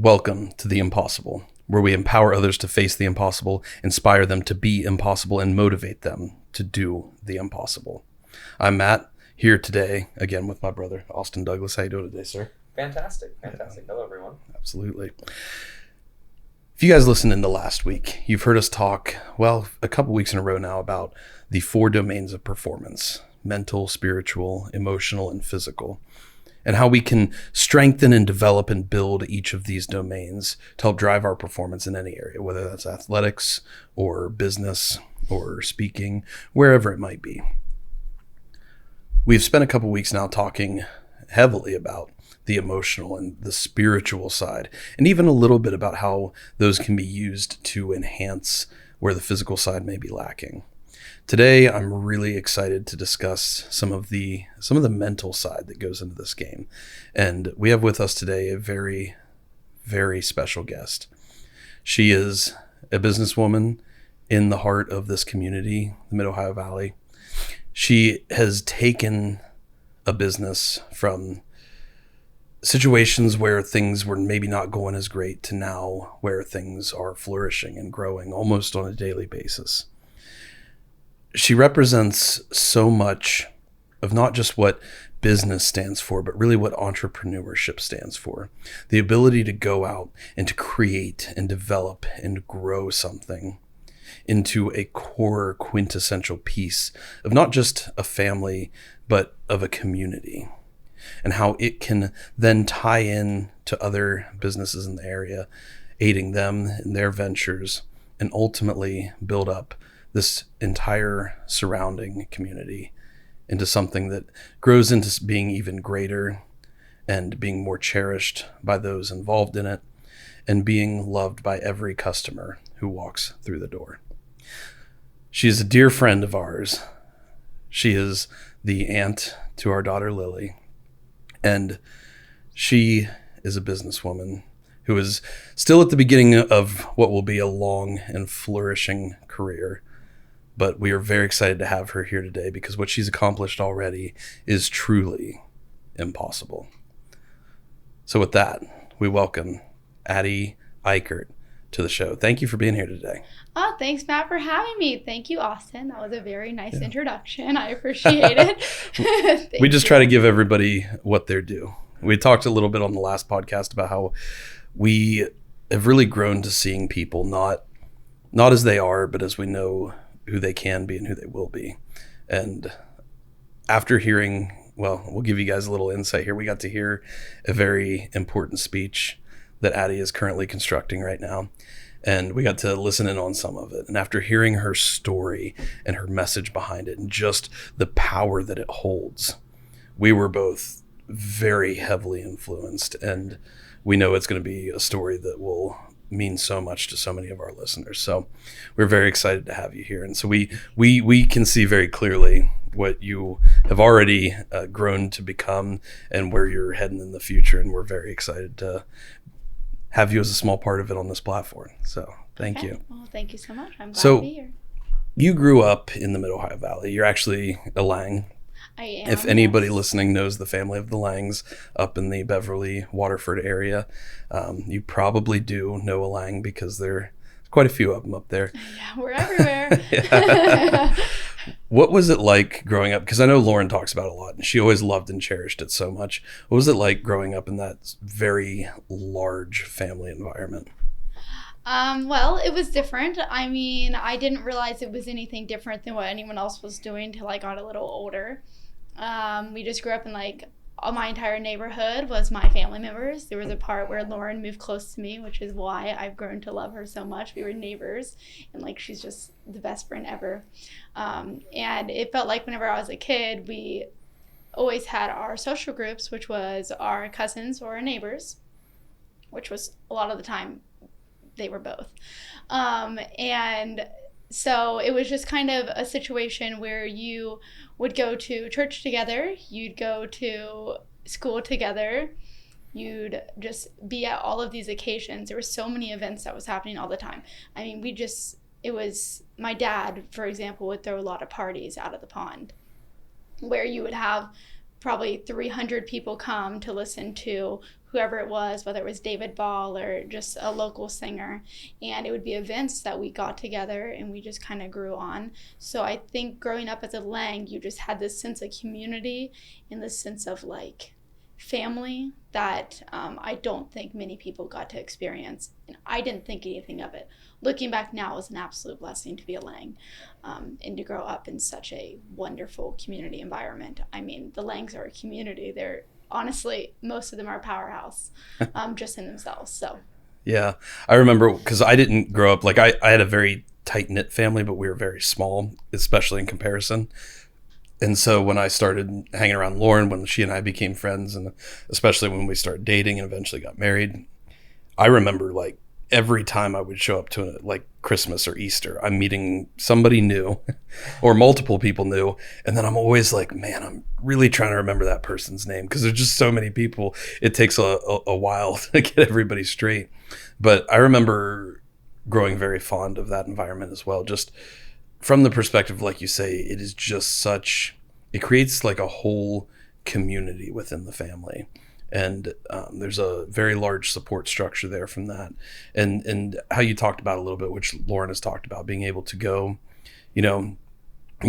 Welcome to The Impossible, where we empower others to face the impossible, inspire them to be impossible, and motivate them to do the impossible. I'm Matt, here today, again with my brother, Austin Douglas. How you doing today, sir? Fantastic. Hello, everyone. Absolutely. If you guys listened in to last week, you've heard us talk, a couple weeks in a row now about the 4 domains of performance: mental, spiritual, emotional, and physical, and how we can strengthen and develop and build each of these domains to help drive our performance in any area, whether that's athletics or business or speaking, wherever it might be. We've spent a couple weeks now talking heavily about the emotional and the spiritual side, and even a little bit about how those can be used to enhance where the physical side may be lacking. Today, I'm really excited to discuss some of the mental side that goes into this game. And we have with us today a very, very special guest. She is a businesswoman in the heart of this community, the Mid-Ohio Valley. She has taken a business from situations where things were maybe not going as great to now where things are flourishing and growing almost on a daily basis. She represents so much of not just what business stands for, but really what entrepreneurship stands for. The ability to go out and to create and develop and grow something into a core quintessential piece of not just a family, but of a community, and how it can then tie in to other businesses in the area, aiding them in their ventures, and ultimately build up this entire surrounding community into something that grows into being even greater and being more cherished by those involved in it and being loved by every customer who walks through the door. She is a dear friend of ours. She is the aunt to our daughter Lily, and she is a businesswoman who is still at the beginning of what will be a long and flourishing career. But we are very excited to have her here today because what she's accomplished already is truly impossible. So with that, we welcome Addy Eickert to the show. Thank you for being here today. Oh, thanks, Matt, for having me. Thank you, Austin. That was a very nice introduction. I appreciate it. We just try to give everybody what they're due. We talked a little bit on the last podcast about how we have really grown to seeing people not as they are, but as we know who they can be and who they will be. And after hearing, we'll give you guys a little insight here. We got to hear a very important speech that Addy is currently constructing right now. And we got to listen in on some of it. And after hearing her story and her message behind it and just the power that it holds, we were both very heavily influenced. And we know it's going to be a story that will mean so much to so many of our listeners. So we're very excited to have you here. And so we can see very clearly what you have already grown to become and where you're heading in the future. And we're very excited to have you as a small part of it on this platform. So thank you. Well, thank you so much. I'm glad to be here. You grew up in the Mid-Ohio Valley. You're actually a Lang. I am. If anybody listening knows the family of the Langs up in the Beverly, Waterford area, you probably do know a Lang because there's quite a few of them up there. Yeah, we're everywhere. What was it like growing up? Because I know Lauren talks about it a lot, and she always loved and cherished it so much. What was it like growing up in that very large family environment? Well, it was different. I mean, I didn't realize it was anything different than what anyone else was doing till I got a little older. We just grew up in my entire neighborhood was my family members. There was a part where Lauren moved close to me, which is why I've grown to love her so much. We were neighbors, and she's just the best friend ever. And it felt like whenever I was a kid, we always had our social groups, which was our cousins or our neighbors, which was a lot of the time they were both. And so it was just kind of a situation where you would go to church together, you'd go to school together, you'd just be at all of these occasions. There were so many events that was happening all the time. I mean, it was, my dad, for example, would throw a lot of parties out of the pond where you would have probably 300 people come to listen to whoever it was, whether it was David Ball or just a local singer. And it would be events that we got together and we just kind of grew on. So I think growing up as a Lang, you just had this sense of community and this sense of like family that I don't think many people got to experience. And I didn't think anything of it. Looking back now, it was an absolute blessing to be a Lang and to grow up in such a wonderful community environment. I mean, the Langs are a community. They're honestly, most of them are a powerhouse just in themselves. So yeah, I remember because I didn't grow up like I had a very tight knit family, but we were very small, especially in comparison. And so when I started hanging around Lauren, when she and I became friends, and especially when we started dating and eventually got married, I remember like every time I would show up to like Christmas or Easter, I'm meeting somebody new or multiple people new. And then I'm always like, man, I'm really trying to remember that person's name because there's just so many people. It takes a while to get everybody straight. But I remember growing very fond of that environment as well. Just from the perspective, like you say, it is just it creates like a whole community within the family. And there's a very large support structure there from that. And how you talked about a little bit, which Lauren has talked about, being able to go, and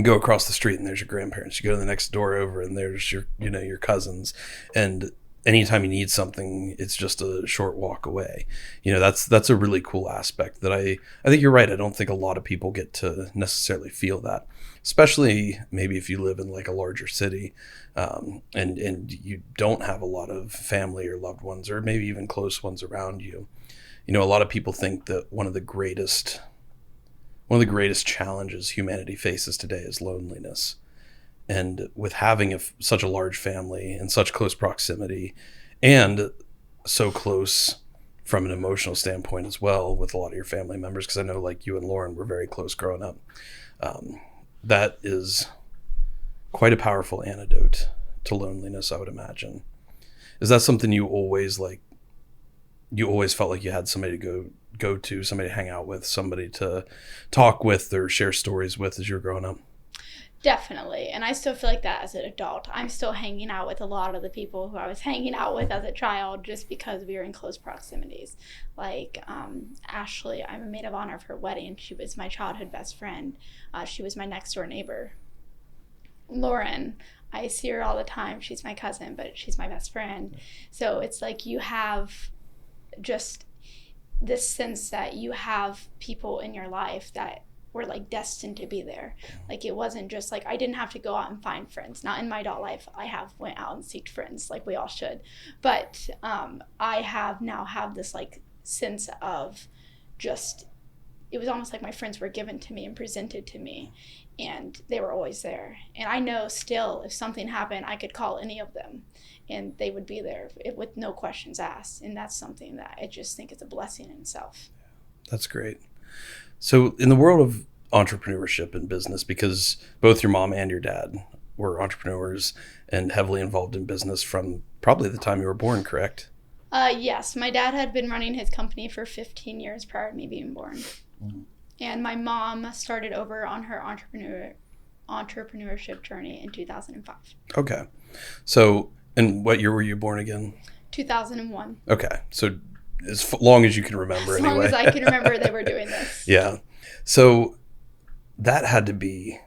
go across the street and there's your grandparents. You go to the next door over and there's your cousins. And anytime you need something, it's just a short walk away. That's a really cool aspect that I think you're right. I don't think a lot of people get to necessarily feel that, especially maybe if you live in like a larger city and you don't have a lot of family or loved ones or maybe even close ones around you. A lot of people think that one of the greatest challenges humanity faces today is loneliness. And with having such a large family and such close proximity and so close from an emotional standpoint as well with a lot of your family members, because I know like you and Lauren were very close growing up, that is quite a powerful antidote to loneliness, I would imagine. Is that something you always felt like you had somebody to go to, somebody to hang out with, somebody to talk with or share stories with as you're growing up? Definitely. And I still feel like that as an adult. I'm still hanging out with a lot of the people who I was hanging out with as a child just because we were in close proximities. Like Ashley, I'm a maid of honor of her wedding. She was my childhood best friend. She was my next door neighbor. Lauren, I see her all the time. She's my cousin, but she's my best friend. So it's like you have just this sense that you have people in your life that were like destined to be there. Like it wasn't just like I didn't have to go out and find friends. Not in my adult life. I went out and seeked friends like we all should. But I have this like sense of just, it was almost like my friends were given to me and presented to me and they were always there. And I know still if something happened, I could call any of them and they would be there with no questions asked. And that's something that I just think is a blessing in itself. That's great. So in the world of entrepreneurship and business, because both your mom and your dad were entrepreneurs and heavily involved in business from probably the time you were born, correct? Yes. My dad had been running his company for 15 years prior to me being born. Mm-hmm. And my mom started over on her entrepreneurship journey in 2005. Okay. So, and what year were you born again? 2001. Okay. So as long as you can remember as anyway. As long as I can remember they were doing this. Yeah. So that had to be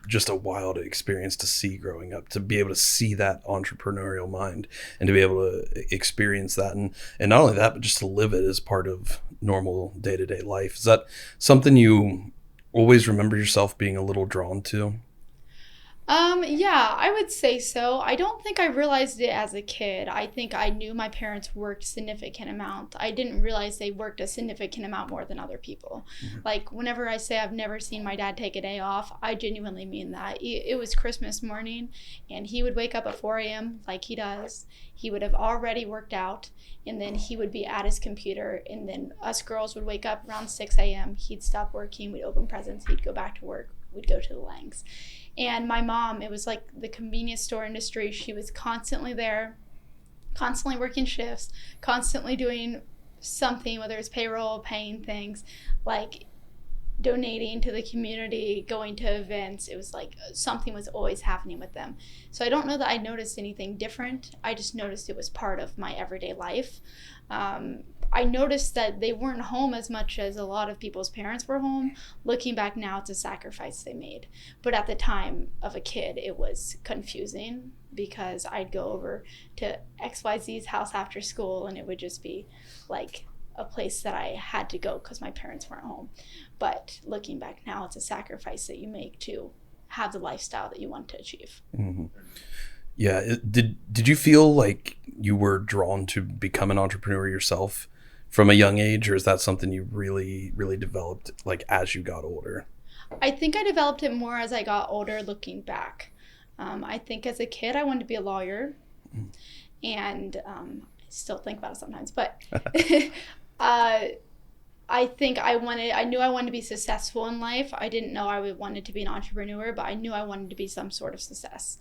just a wild experience to see growing up, to be able to see that entrepreneurial mind and to be able to experience that. And not only that, but just to live it as part of normal day-to-day life. Is that something you always remember yourself being a little drawn to? Yeah, I would say so. I don't think I realized it as a kid. I think I knew my parents worked significant amount. I didn't realize they worked a significant amount more than other people. Mm-hmm. Like whenever I say I've never seen my dad take a day off, I genuinely mean that. It was Christmas morning and he would wake up at 4 a.m. like he does. He would have already worked out and then he would be at his computer and then us girls would wake up around 6 a.m. He'd stop working, we'd open presents, he'd go back to work, we'd go to the Langs. And my mom, it was like the convenience store industry. She was constantly there, constantly working shifts, constantly doing something, whether it's payroll, paying things. Like donating to the community, going to events. It was like something was always happening with them. So I don't know that I noticed anything different. I just noticed it was part of my everyday life. I noticed that they weren't home as much as a lot of people's parents were home. Looking back now, it's a sacrifice they made. But at the time of a kid, it was confusing because I'd go over to XYZ's house after school and it would just be like a place that I had to go because my parents weren't home. But looking back now, it's a sacrifice that you make to have the lifestyle that you want to achieve. Mm-hmm. Yeah. Did you feel like you were drawn to become an entrepreneur yourself from a young age, or is that something you really, really developed like as you got older? I think I developed it more as I got older looking back. I think as a kid, I wanted to be a lawyer, and I still think about it sometimes, but I think I knew I wanted to be successful in life. I didn't know I wanted to be an entrepreneur, but I knew I wanted to be some sort of success.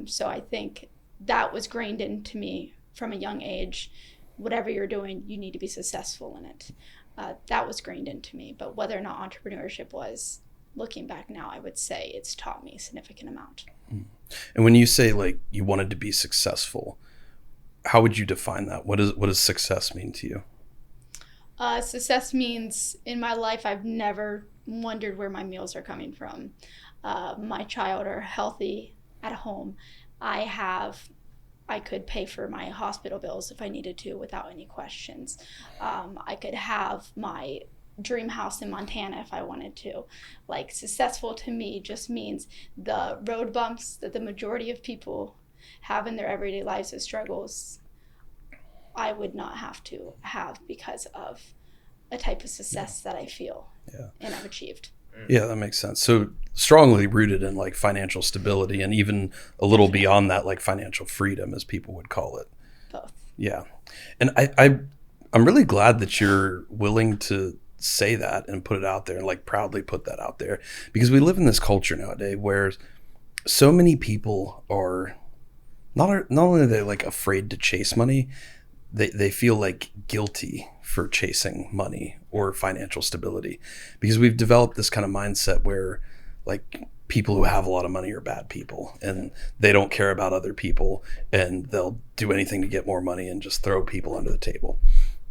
So I think that was grained into me from a young age. Whatever you're doing, you need to be successful in it. That was grained into me. But whether or not entrepreneurship was, looking back now, I would say it's taught me a significant amount. And when you say like you wanted to be successful, how would you define that? What does success mean to you? Success means in my life, I've never wondered where my meals are coming from. My child are healthy at home. I could pay for my hospital bills if I needed to without any questions. I could have my dream house in Montana if I wanted to. Like, successful to me just means the road bumps that the majority of people have in their everyday lives as struggles, I would not have to have because of a type of success that I feel and I've achieved. Yeah, that makes sense. So strongly rooted in like financial stability and even a little beyond that, like financial freedom, as people would call it. Both. Yeah. And I'm really glad that you're willing to say that and put it out there and like proudly put that out there, because we live in this culture nowadays where so many people are not only are they like afraid to chase money, they feel like guilty for chasing money or financial stability, because we've developed this kind of mindset where like people who have a lot of money are bad people and they don't care about other people and they'll do anything to get more money and just throw people under the table.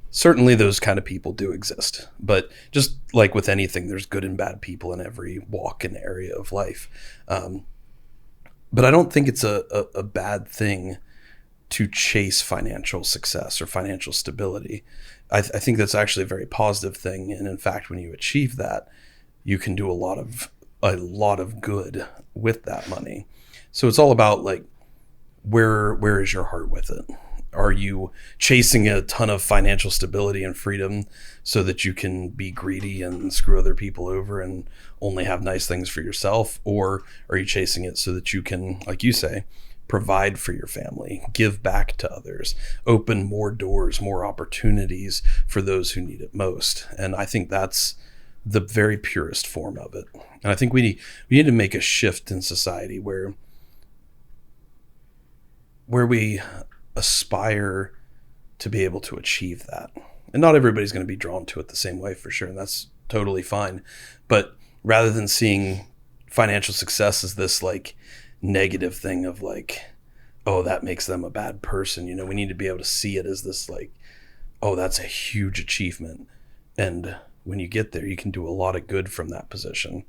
Certainly those kind of people do exist, but just like with anything, there's good and bad people in every walk and area of life. But I don't think it's a bad thing to chase financial success or financial stability. I think that's actually a very positive thing. And in fact, when you achieve that, you can do a lot of good with that money. So it's all about like, where is your heart with it? Are you chasing a ton of financial stability and freedom so that you can be greedy and screw other people over and only have nice things for yourself? Or are you chasing it so that you can, like you say, provide for your family, give back to others, open more doors, more opportunities for those who need it most? And I think that's the very purest form of it. And I think we need to make a shift in society where we aspire to be able to achieve that. And not everybody's going to be drawn to it the same way, for sure, and that's totally fine. But rather than seeing financial success as this like negative thing of like, oh, that makes them a bad person, you know, we need to be able to see it as this like, oh, that's a huge achievement, and when you get there you can do a lot of good from that position.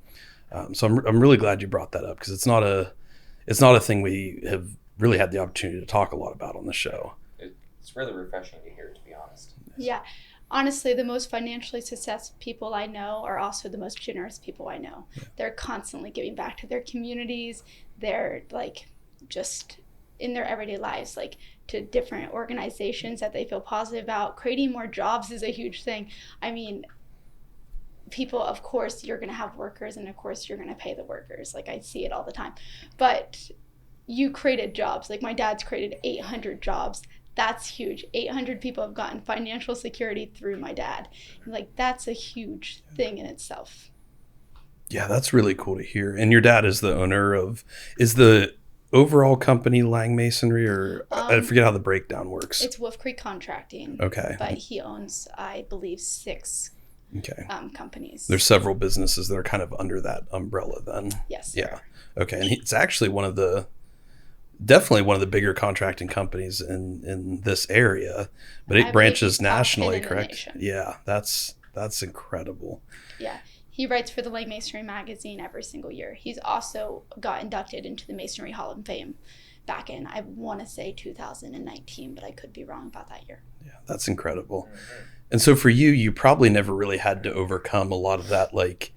So I'm really glad you brought that up, because it's not a thing we have really had the opportunity to talk a lot about on the show. It's really refreshing to hear, to be honest. Yeah. Honestly, the most financially successful people I know are also the most generous people I know. Yeah. They're constantly giving back to their communities. They're like just in their everyday lives, like to different organizations that they feel positive about. Creating more jobs is a huge thing. I mean, people, of course, you're going to have workers, and of course you're going to pay the workers. Like, I see it all the time. But you created jobs. Like, my dad's created 800 jobs. That's huge. 800 people have gotten financial security through my dad. And like, that's a huge thing in itself. Yeah, that's really cool to hear. And your dad is the owner of, is the overall company Lang Masonry, or I forget how the breakdown works. It's Wolf Creek Contracting. Okay. But he owns, I believe, 6 Okay. companies. There's several businesses that are kind of under that umbrella then. Yes. Yeah. Okay. And it's actually definitely one of the bigger contracting companies in this area, but it branches nationally, correct? Yeah. That's incredible. Yeah. He writes for the Light Masonry magazine every single year. He's also got inducted into the Masonry Hall of Fame back in, I want to say 2019, but I could be wrong about that year. Yeah, that's incredible. And so for you, you probably never really had to overcome a lot of that like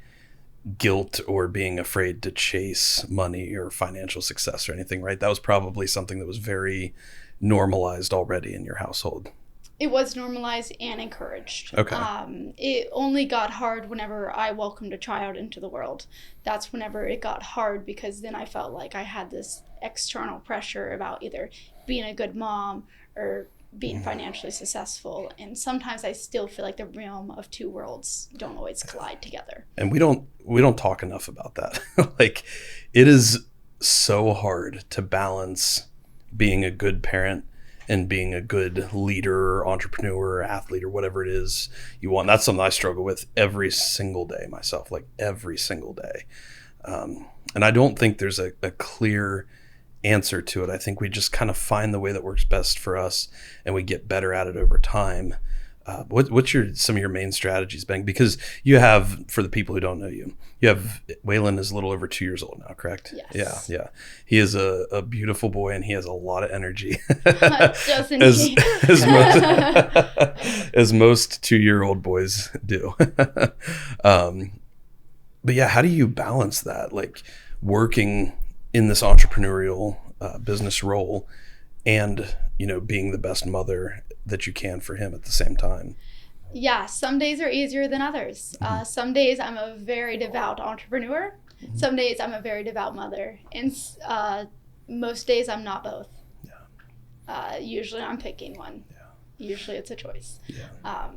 guilt or being afraid to chase money or financial success or anything, right? That was probably something that was very normalized already in your household. It was normalized and encouraged. Okay. It only got hard whenever I welcomed a child into the world. That's whenever it got hard, because then I felt like I had this external pressure about either being a good mom or being financially successful. And sometimes I still feel like the realm of two worlds don't always collide together. And we don't talk enough about that. Like, it is so hard to balance being a good parent and being a good leader or entrepreneur or athlete or whatever it is you want. That's something I struggle with every single day myself, like every single day. And I don't think there's a clear answer to it. I think we just kind of find the way that works best for us, and we get better at it over time. What's some of your main strategies, Ben? Because you have, for the people who don't know you, Waylon is a little over 2 years old now, correct? Yes. Yeah. He is a beautiful boy, and he has a lot of energy. Doesn't he? As most 2-year-old boys do. But yeah, how do you balance that? Like working in this entrepreneurial business role and, being the best mother that you can for him at the same time. Yeah, some days are easier than others. Some days I'm a very devout entrepreneur. Some days I'm a very devout mother. And most days I'm not both. Yeah. Usually I'm picking one. Yeah. Usually it's a choice. Yeah.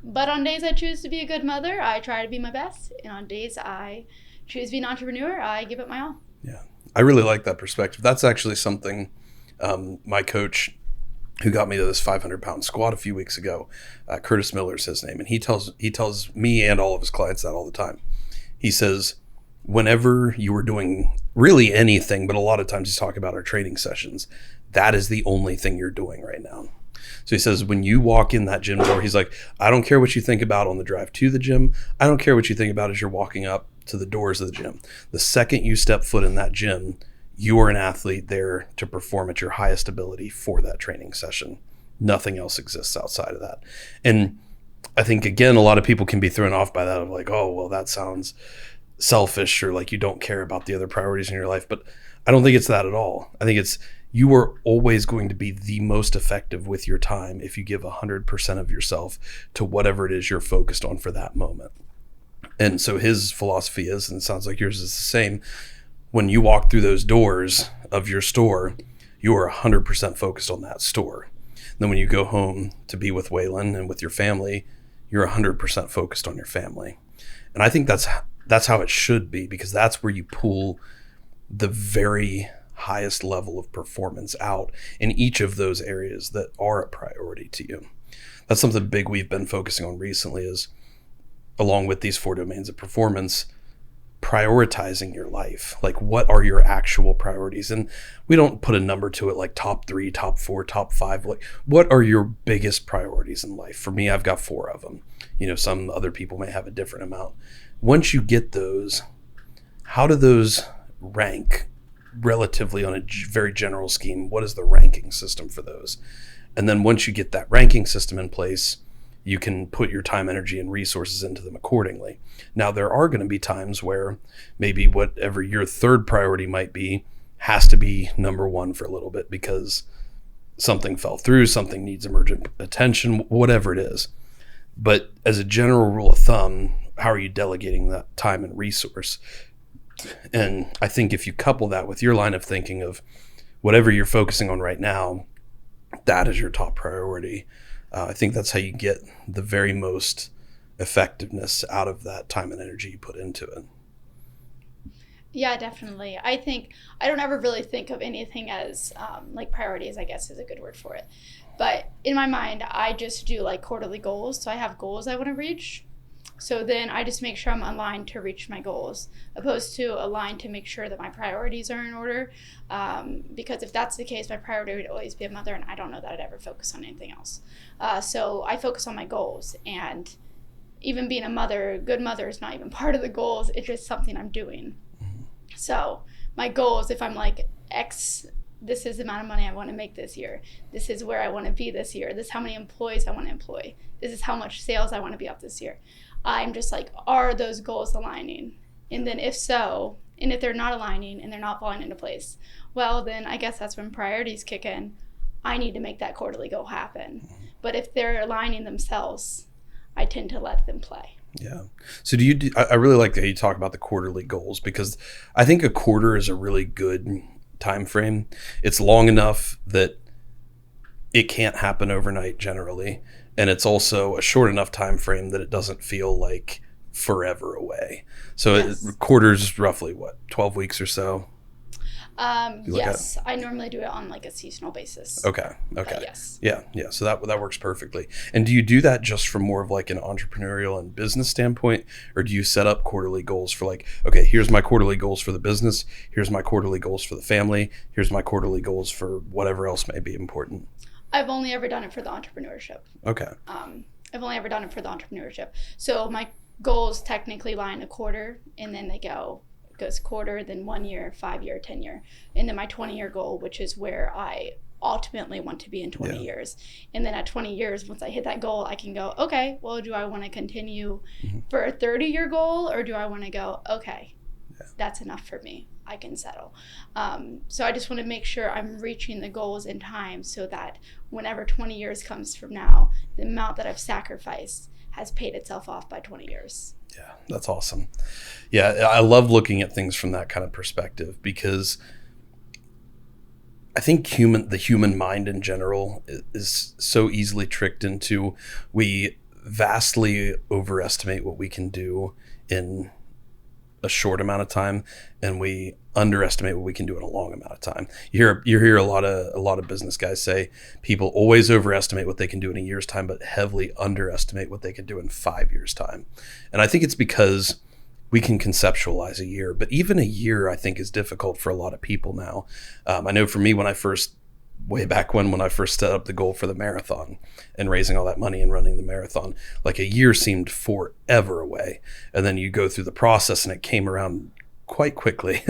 But on days I choose to be a good mother, I try to be my best. And on days I choose to be an entrepreneur, I give it my all. Yeah. I really like that perspective. That's actually something my coach, who got me to this 500-pound squat a few weeks ago, Curtis Miller's his name, and he tells me and all of his clients that all the time. He says, whenever you are doing really anything, but a lot of times he's talking about our training sessions, that is the only thing you're doing right now. So he says, when you walk in that gym door, he's like, I don't care what you think about on the drive to the gym. I don't care what you think about as you're walking up to the doors of the gym. The second you step foot in that gym, you are an athlete there to perform at your highest ability for that training session. Nothing else exists outside of that. And I think, again, a lot of people can be thrown off by that of like, oh, well, that sounds selfish, or like you don't care about the other priorities in your life. But I don't think it's that at all. I think it's, you are always going to be the most effective with your time if you give 100% of yourself to whatever it is you're focused on for that moment. And so his philosophy is, and it sounds like yours is the same, when you walk through those doors of your store, you are 100% focused on that store. And then when you go home to be with Waylon and with your family, you're 100% focused on your family. And I think that's how it should be, because that's where you pull the very highest level of performance out in each of those areas that are a priority to you. That's something big we've been focusing on recently, is along with these 4 domains of performance, prioritizing your life. Like, what are your actual priorities? And we don't put a number to it, like top 3, top 4, top 5. Like, what are your biggest priorities in life? For me, I've got 4 of them. Some other people may have a different amount. Once you get those, how do those rank relatively on a very general scheme? What is the ranking system for those? And then once you get that ranking system in place, you can put your time, energy, and resources into them accordingly. Now, there are going to be times where maybe whatever your third priority might be has to be number 1 for a little bit because something fell through, something needs emergent attention, whatever it is. But as a general rule of thumb, how are you delegating that time and resource? And I think if you couple that with your line of thinking of whatever you're focusing on right now, that is your top priority. I think that's how you get the very most effectiveness out of that time and energy you put into it. Yeah, definitely. I think I don't ever really think of anything as like priorities, I guess is a good word for it. But in my mind, I just do like quarterly goals. So I have goals I want to reach. So then I just make sure I'm aligned to reach my goals, opposed to aligned to make sure that my priorities are in order. Because if that's the case, my priority would always be a mother, and I don't know that I'd ever focus on anything else. So I focus on my goals, and even being a mother, good mother is not even part of the goals. It's just something I'm doing. So my goals, if I'm like X, this is the amount of money I want to make this year. This is where I want to be this year. This is how many employees I want to employ. This is how much sales I want to be up this year. I'm just like, are those goals aligning? And then if so, and if they're not aligning and they're not falling into place, well, then I guess that's when priorities kick in. I need to make that quarterly goal happen. But if they're aligning themselves, I tend to let them play. Yeah. So I really like that you talk about the quarterly goals, because I think a quarter is a really good time frame. It's long enough that it can't happen overnight generally. And it's also a short enough time frame that it doesn't feel like forever away. So Yes. Quarters roughly 12 weeks or so? Yes, I normally do it on like a seasonal basis. Okay. But yes. Yeah. So that works perfectly. And do you do that just from more of like an entrepreneurial and business standpoint, or do you set up quarterly goals for like, okay, here's my quarterly goals for the business, here's my quarterly goals for the family, here's my quarterly goals for whatever else may be important? I've only ever done it for the entrepreneurship. Okay. I've only ever done it for the entrepreneurship. So my goals technically lie in a quarter, and then it goes quarter, then 1 year, 5 year, 10 year, and then my 20-year goal, which is where I ultimately want to be in 20 years. And then at 20 years, once I hit that goal, I can go, okay, well, do I want to continue for a 30-year goal, or do I want to go, okay, that's enough for me, I can settle. So I just want to make sure I'm reaching the goals in time, so that whenever 20 years comes from now, the amount that I've sacrificed has paid itself off by 20 years. Yeah, that's awesome. Yeah, I love looking at things from that kind of perspective, because I think the human mind in general is so easily tricked into, we vastly overestimate what we can do in a short amount of time, and we underestimate what we can do in a long amount of time. You hear a lot of business guys say people always overestimate what they can do in a year's time, but heavily underestimate what they can do in 5 years' time. And I think it's because we can conceptualize a year, but even a year I think is difficult for a lot of people now. I know for me, way back when I first set up the goal for the marathon and raising all that money and running the marathon, like a year seemed forever away. And then you go through the process and it came around quite quickly.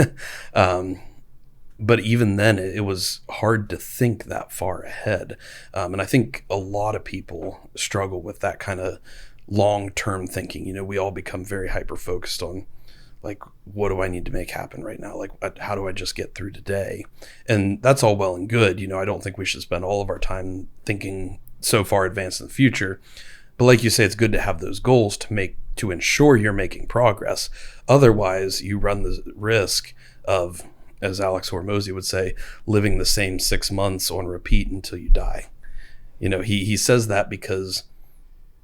But even then it was hard to think that far ahead. And I think a lot of people struggle with that kind of long-term thinking. You know, we all become very hyper-focused on, like, what do I need to make happen right now? Like, how do I just get through today? And that's all well and good. You know, I don't think we should spend all of our time thinking so far advanced in the future. But like you say, it's good to have those goals to ensure you're making progress. Otherwise, you run the risk of, as Alex Hormozy would say, living the same 6 months on repeat until you die. You know, he says that because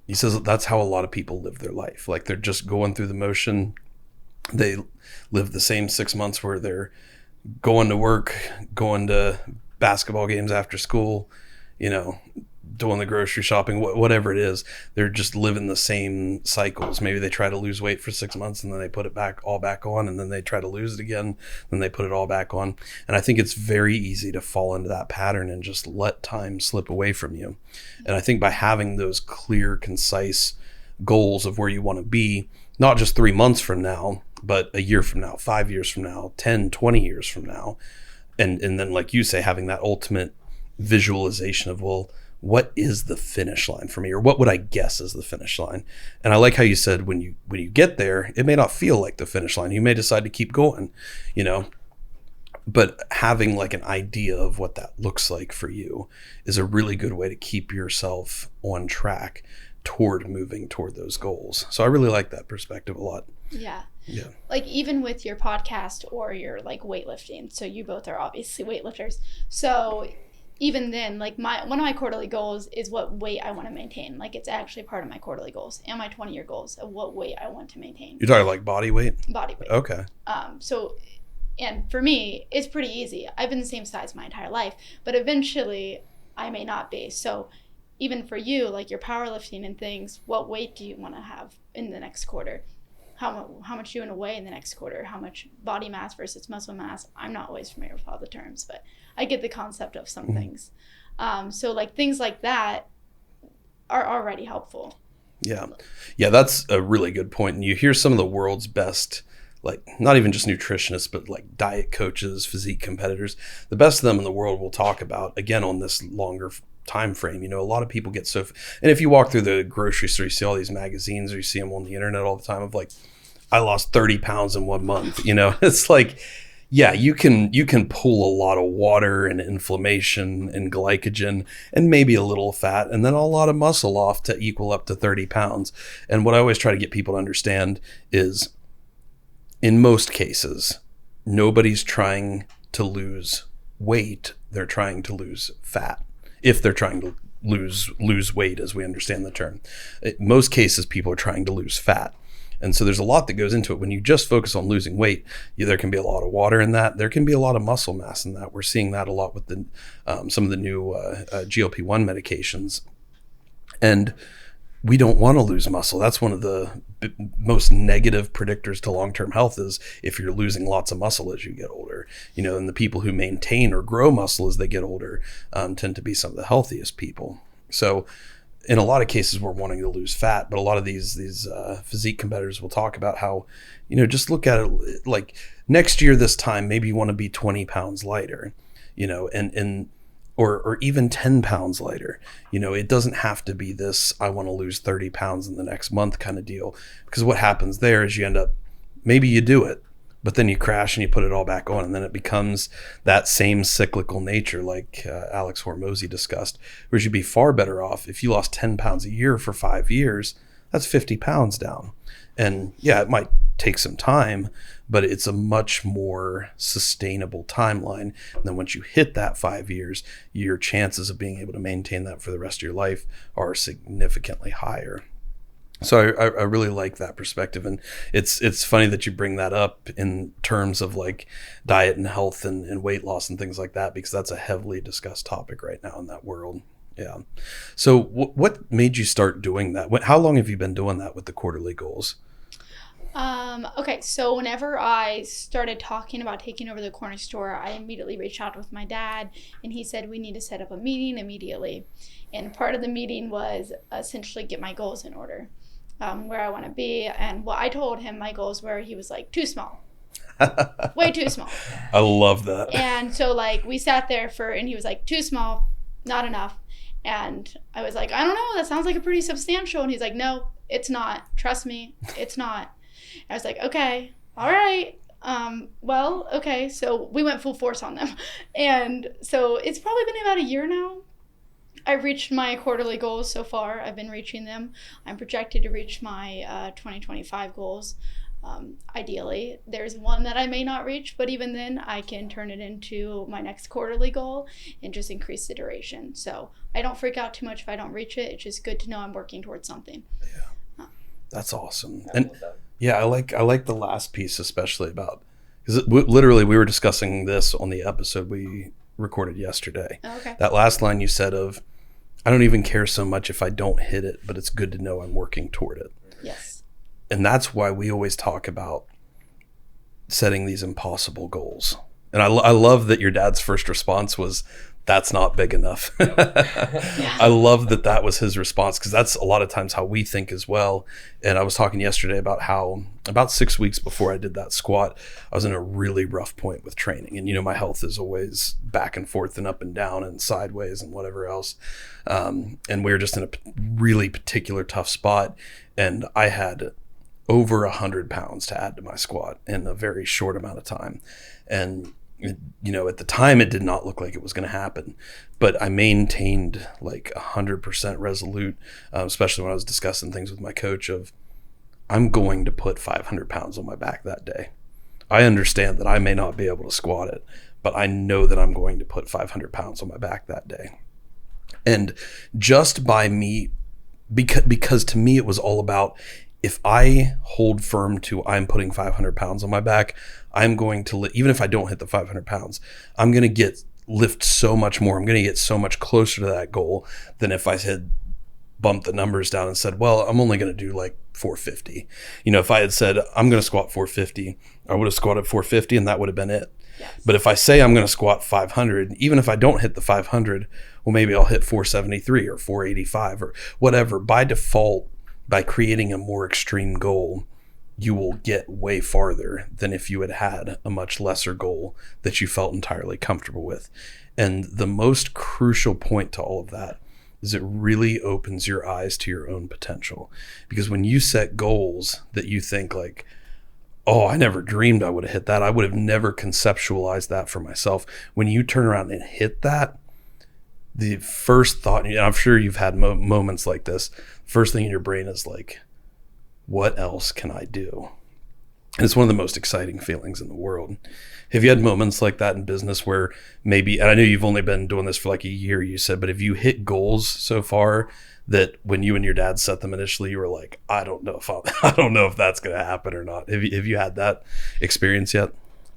he says that's how a lot of people live their life. Like, they're just going through the motion. They live the same 6 months where they're going to work, going to basketball games after school, you know, doing the grocery shopping, whatever it is. They're just living the same cycles. Maybe they try to lose weight for 6 months and then they put it all back on, and then they try to lose it again, then they put it all back on. And I think it's very easy to fall into that pattern and just let time slip away from you. And I think by having those clear, concise goals of where you want to be, not just 3 months from now, but a year from now, 5 years from now, 10, 20 years from now. And then, like you say, having that ultimate visualization of, well, what is the finish line for me? Or what would I guess is the finish line? And I like how you said when you get there, it may not feel like the finish line. You may decide to keep going, you know, but having like an idea of what that looks like for you is a really good way to keep yourself on track toward moving toward those goals. So I really like that perspective a lot. Yeah. Yeah. Like, even with your podcast or your like weightlifting, so you both are obviously weightlifters. So even then, like, one of my quarterly goals is what weight I want to maintain. Like, it's actually part of my quarterly goals and my 20-year goals of what weight I want to maintain. You're talking like body weight? Body weight. Okay. So, and for me, it's pretty easy. I've been the same size my entire life, but eventually I may not be. So even for you, like your powerlifting and things, what weight do you want to have in the next quarter? How much do you want to weigh in the next quarter? How much body mass versus muscle mass? I'm not always familiar with all the terms, but I get the concept of some things. So like things like that are already helpful. Yeah. Yeah, that's a really good point. And you hear some of the world's best, like not even just nutritionists, but like diet coaches, physique competitors. The best of them in the world will talk about, again, on this longer time frame. You know, a lot of people get and if you walk through the grocery store, you see all these magazines or you see them on the internet all the time of like, I lost 30 pounds in 1 month. You know, it's like, yeah, you can pull a lot of water and inflammation and glycogen and maybe a little fat and then a lot of muscle off to equal up to 30 pounds. And what I always try to get people to understand is, in most cases, nobody's trying to lose weight. They're trying to lose fat. If they're trying to lose weight, as we understand the term. In most cases, people are trying to lose fat. And so there's a lot that goes into it. When you just focus on losing weight, there can be a lot of water in that. There can be a lot of muscle mass in that. We're seeing that a lot with some of the new GLP-1 medications. And we don't want to lose muscle. That's one of the most negative predictors to long-term health is if you're losing lots of muscle as you get older. You know, and the people who maintain or grow muscle as they get older tend to be some of the healthiest people. So in a lot of cases, we're wanting to lose fat, but a lot of these physique competitors will talk about how, you know, just look at it like next year this time, maybe you want to be 20 pounds lighter, you know, or even 10 pounds lighter. You know, it doesn't have to be this, I want to lose 30 pounds in the next month kind of deal, because what happens there is you end up, maybe you do it, but then you crash and you put it all back on, and then it becomes that same cyclical nature like Alex Hormozy discussed, whereas you'd be far better off if you lost 10 pounds a year for 5 years. That's 50 pounds down. And yeah, it might take some time, but it's a much more sustainable timeline. And then once you hit that 5 years, your chances of being able to maintain that for the rest of your life are significantly higher. So I really like that perspective. And it's funny that you bring that up in terms of like diet and health and weight loss and things like that, because that's a heavily discussed topic right now in that world. Yeah. So what made you start doing that? How long have you been doing that with the quarterly goals? Okay, so whenever I started talking about taking over the corner store, I immediately reached out with my dad, and he said we need to set up a meeting immediately. And part of the meeting was essentially get my goals in order, where I want to be. And what I told him my goals were, he was like, too small. Way too small. I love that. And so like we sat there and he was like, too small, not enough. And I was like, I don't know, that sounds like a pretty substantial. And he's like, no, it's not. Trust me, it's not. I was like, okay, all right. Well, okay. So we went full force on them. And so it's probably been about a year now. I've reached my quarterly goals so far. I've been reaching them. I'm projected to reach my 2025 goals. Ideally, there's one that I may not reach, but even then I can turn it into my next quarterly goal and just increase the duration. So I don't freak out too much if I don't reach it. It's just good to know I'm working towards something. Yeah, that's awesome. And yeah, I like the last piece especially about, because literally we were discussing this on the episode we recorded yesterday. Oh, okay. That last line you said of, I don't even care so much if I don't hit it, but it's good to know I'm working toward it. Yes. And that's why we always talk about setting these impossible goals. And I love that your dad's first response was, that's not big enough. Yeah. I love that was his response, because that's a lot of times how we think as well. And I was talking yesterday about how about 6 weeks before I did that squat, I was in a really rough point with training. And, you know, my health is always back and forth and up and down and sideways and whatever else. And we were just in a really particular tough spot. And I had over 100 pounds to add to my squat in a very short amount of time. And, you know, at the time it did not look like it was going to happen, but I maintained like 100% resolute, especially when I was discussing things with my coach of, I'm going to put 500 pounds on my back that day. I understand that I may not be able to squat it, but I know that I'm going to put 500 pounds on my back that day. And just by me, because to me it was all about, if I hold firm to I'm putting 500 pounds on my back, I'm going to, even if I don't hit the 500 pounds, I'm going to get lift so much more. I'm going to get so much closer to that goal than if I had bumped the numbers down and said, well, I'm only going to do like 450. If I had said, I'm going to squat 450, I would have squatted 450 and that would have been it. Yes. But if I say I'm going to squat 500, even if I don't hit the 500, well, maybe I'll hit 473 or 485 or whatever. By default, by creating a more extreme goal, you will get way farther than if you had a much lesser goal that you felt entirely comfortable with. And the most crucial point to all of that is it really opens your eyes to your own potential. Because when you set goals that you think like, oh, I never dreamed I would have hit that, I would have never conceptualized that for myself. When you turn around and hit that, the first thought, and I'm sure you've had moments like this, first thing in your brain is like, what else can I do? And it's one of the most exciting feelings in the world. Have you had moments like that in business where maybe, and I know you've only been doing this for like a year, you said, but have you hit goals so far that when you and your dad set them initially, you were like, I don't know if that's going to happen or not. Have you had that experience yet?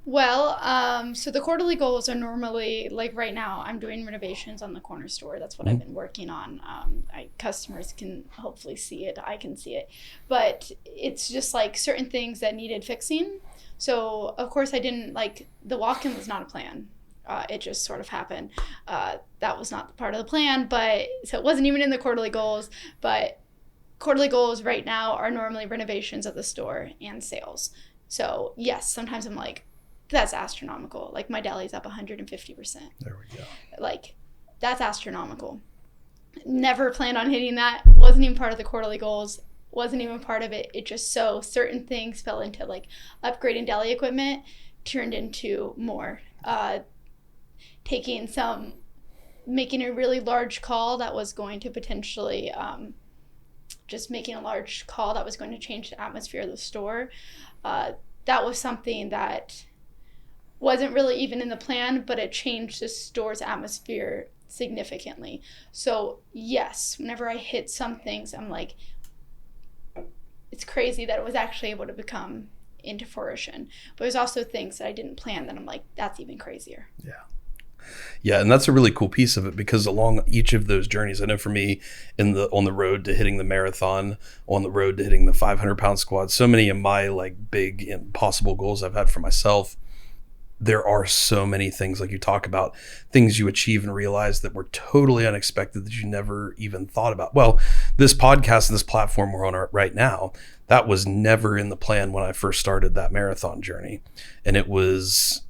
Well, so the quarterly goals are normally, like right now, I'm doing renovations on the corner store. That's what I've been working on. Customers can hopefully see it. I can see it. But it's just like certain things that needed fixing. So, of course, I didn't, like, the walk-in was not a plan. It just sort of happened. That was not part of the plan, so it wasn't even in the quarterly goals. But quarterly goals right now are normally renovations of the store and sales. So, yes, sometimes I'm like, that's astronomical. Like my deli's up 150%. There we go. Like that's astronomical. Never planned on hitting that. Wasn't even part of the quarterly goals. Wasn't even part of it. It just so certain things fell into like upgrading deli equipment turned into more. Making a really large call that was going to potentially making a large call that was going to change the atmosphere of the store. That was something that wasn't really even in the plan, but it changed the store's atmosphere significantly. So yes, whenever I hit some things, I'm like, it's crazy that it was actually able to become into fruition. But there's also things that I didn't plan that I'm like, that's even crazier. Yeah, and that's a really cool piece of it because along each of those journeys, I know for me on the road to hitting the marathon, on the road to hitting the 500-pound squat, so many of my like big impossible goals I've had for myself, there are so many things like you talk about, things you achieve and realize that were totally unexpected that you never even thought about. Well, this podcast and this platform we're on right now, that was never in the plan when I first started that marathon journey. And it was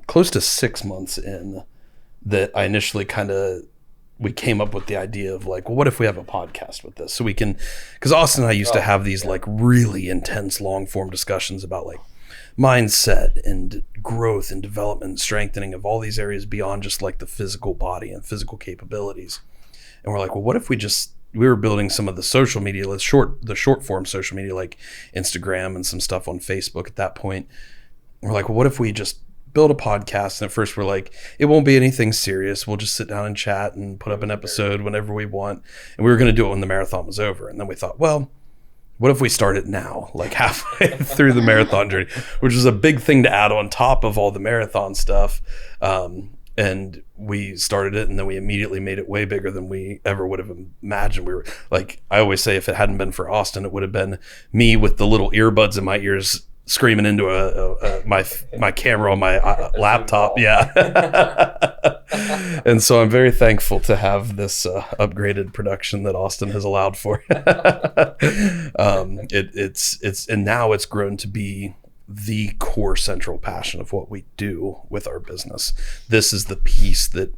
close to 6 months in that I initially we came up with the idea of like, well, what if we have a podcast with this? So we can, because Austin and I used to have these like really intense long form discussions about like mindset and growth and development and strengthening of all these areas beyond just like the physical body and physical capabilities. And we're like, well, what if we were building some of the social media, the short form social media, like Instagram and some stuff on Facebook at that point. And we're like, well, what if we just build a podcast? And at first we're like, it won't be anything serious. We'll just sit down and chat and put up an episode whenever we want. And we were going to do it when the marathon was over. And then we thought, well, what if we start it now, like halfway through the marathon journey, which is a big thing to add on top of all the marathon stuff. And we started it, and then we immediately made it way bigger than we ever would have imagined. We were like, I always say, if it hadn't been for Austin, it would have been me with the little earbuds in my ears screaming into my camera on my laptop. Yeah. And so I'm very thankful to have this upgraded production that Austin has allowed for. And now it's grown to be the core central passion of what we do with our business. This is the piece that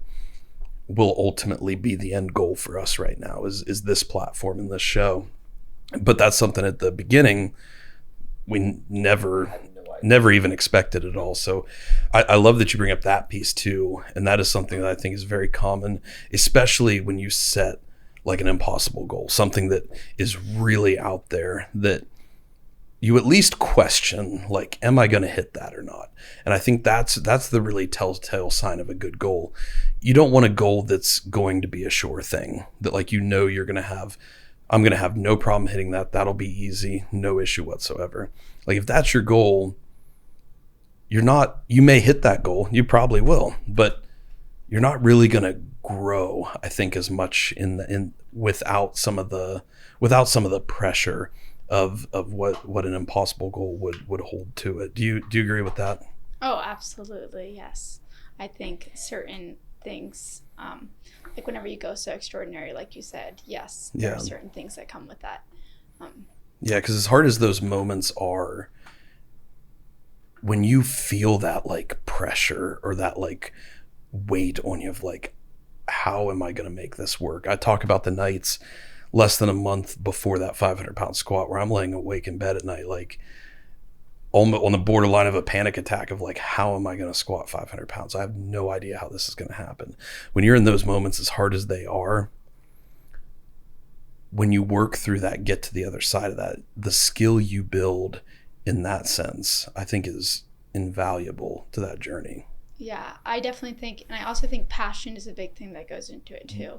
will ultimately be the end goal for us right now is this platform and this show. But that's something at the beginning we never even expected at all. So I love that you bring up that piece too. And that is something that I think is very common, especially when you set like an impossible goal, something that is really out there that you at least question, like, am I going to hit that or not? And I think that's the really telltale sign of a good goal. You don't want a goal that's going to be a sure thing, that like, I'm going to have no problem hitting that. That'll be easy. No issue whatsoever. Like if that's your goal, you may hit that goal. You probably will, but you're not really going to grow, I think, as much without some of the pressure of what an impossible goal would hold to it. Do you agree with that? Oh, absolutely. Yes. I think certain things, like whenever you go so extraordinary, like you said, yes, there are certain things that come with that. Yeah, because as hard as those moments are, when you feel that like pressure or that like weight on you of like, how am I going to make this work? I talk about the nights less than a month before that 500-pound squat where I'm laying awake in bed at night, like almost on the borderline of a panic attack of like, how am I going to squat 500 pounds? I have no idea how this is going to happen. When you're in those moments, as hard as they are, when you work through that, get to the other side of that, the skill you build in that sense, I think is invaluable to that journey. Yeah, I definitely think, and I also think passion is a big thing that goes into it too.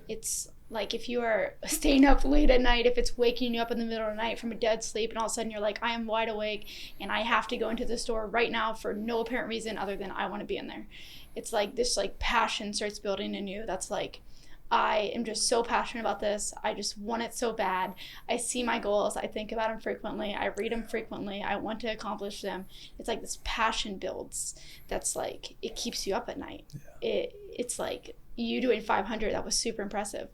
It's like if you are staying up late at night, if it's waking you up in the middle of the night from a dead sleep and all of a sudden you're like, I am wide awake and I have to go into the store right now for no apparent reason other than I want to be in there. It's like this like passion starts building in you. That's like, I am just so passionate about this. I just want it so bad. I see my goals. I think about them frequently. I read them frequently. I want to accomplish them. It's like this passion builds. That's like, it keeps you up at night. Yeah. It's like you doing 500. That was super impressive.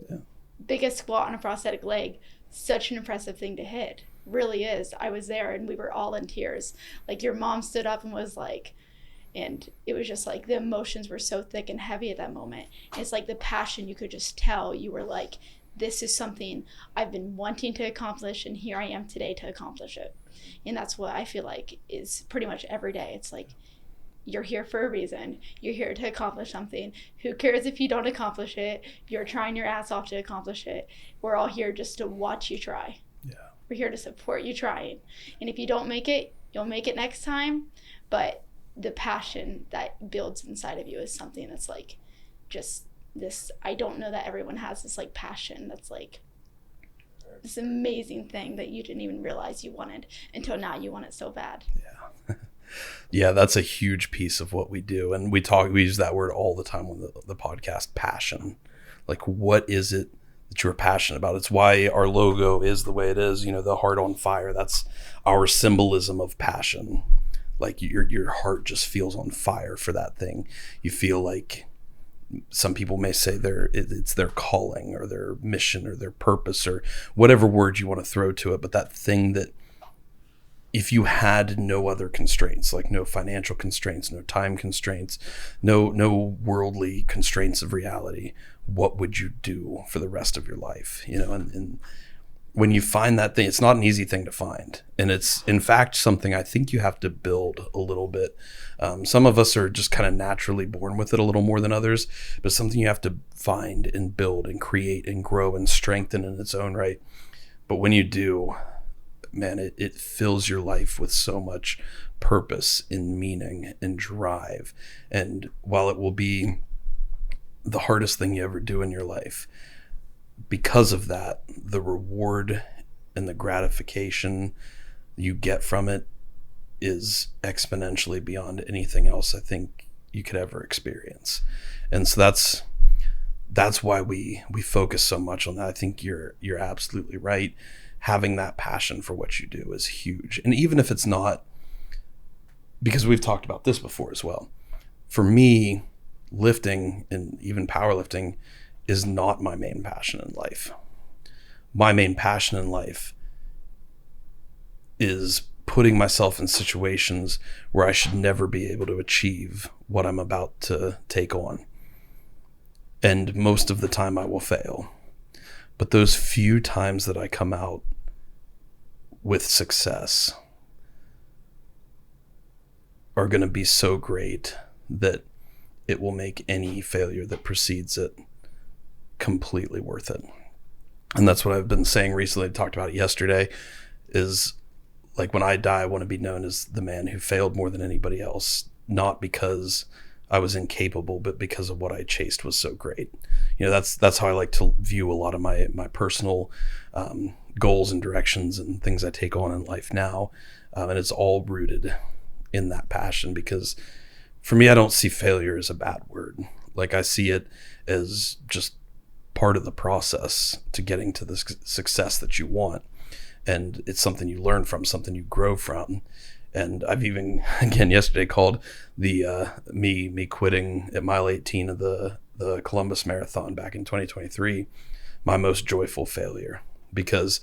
Yeah. Biggest squat on a prosthetic leg. Such an impressive thing to hit. Really is. I was there and we were all in tears. Like your mom stood up and was like, and it was just like the emotions were so thick and heavy at that moment. And it's like the passion, you could just tell. You were like, this is something I've been wanting to accomplish and here I am today to accomplish it. And that's what I feel like is pretty much every day. It's like, you're here for a reason. You're here to accomplish something. Who cares if you don't accomplish it? You're trying your ass off to accomplish it. We're all here just to watch you try. Yeah. We're here to support you trying. And if you don't make it, you'll make it next time. But the passion that builds inside of you is something that's like just this, I don't know that everyone has this like passion that's like this amazing thing that you didn't even realize you wanted until now you want it so bad. Yeah. Yeah, that's a huge piece of what we do. And we use that word all the time on the podcast, passion. Like, what is it that you're passionate about? It's why our logo is the way it is, the heart on fire. That's our symbolism of passion. Like your heart just feels on fire for that thing. You feel like, some people may say it's their calling or their mission or their purpose or whatever word you want to throw to it. But that thing that if you had no other constraints, like no financial constraints, no time constraints, no worldly constraints of reality, what would you do for the rest of your life? And when you find that thing, it's not an easy thing to find. And it's, in fact, something I think you have to build a little bit. Some of us are just kind of naturally born with it a little more than others, but it's something you have to find and build and create and grow and strengthen in its own right. But when you do, man, it fills your life with so much purpose and meaning and drive. And while it will be the hardest thing you ever do in your life, because of that, the reward and the gratification you get from it is exponentially beyond anything else I think you could ever experience. And so that's why we focus so much on that. I think you're absolutely right. Having that passion for what you do is huge. And even if it's not, because we've talked about this before as well, for me, lifting and even powerlifting is not my main passion in life. My main passion in life is putting myself in situations where I should never be able to achieve what I'm about to take on. And most of the time I will fail. But those few times that I come out with success are going to be so great that it will make any failure that precedes it completely worth it. And that's what I've been saying recently. I talked about it yesterday, is like, when I die, I want to be known as the man who failed more than anybody else, not because I was incapable, but because of what I chased was so great. That's how I like to view a lot of my personal goals and directions and things I take on in life now. And it's all rooted in that passion, because for me, I don't see failure as a bad word. Like, I see it as just part of the process to getting to the success that you want. And it's something you learn from, something you grow from. And I've even, again, yesterday called the me quitting at mile 18 of the Columbus Marathon back in 2023 my most joyful failure, because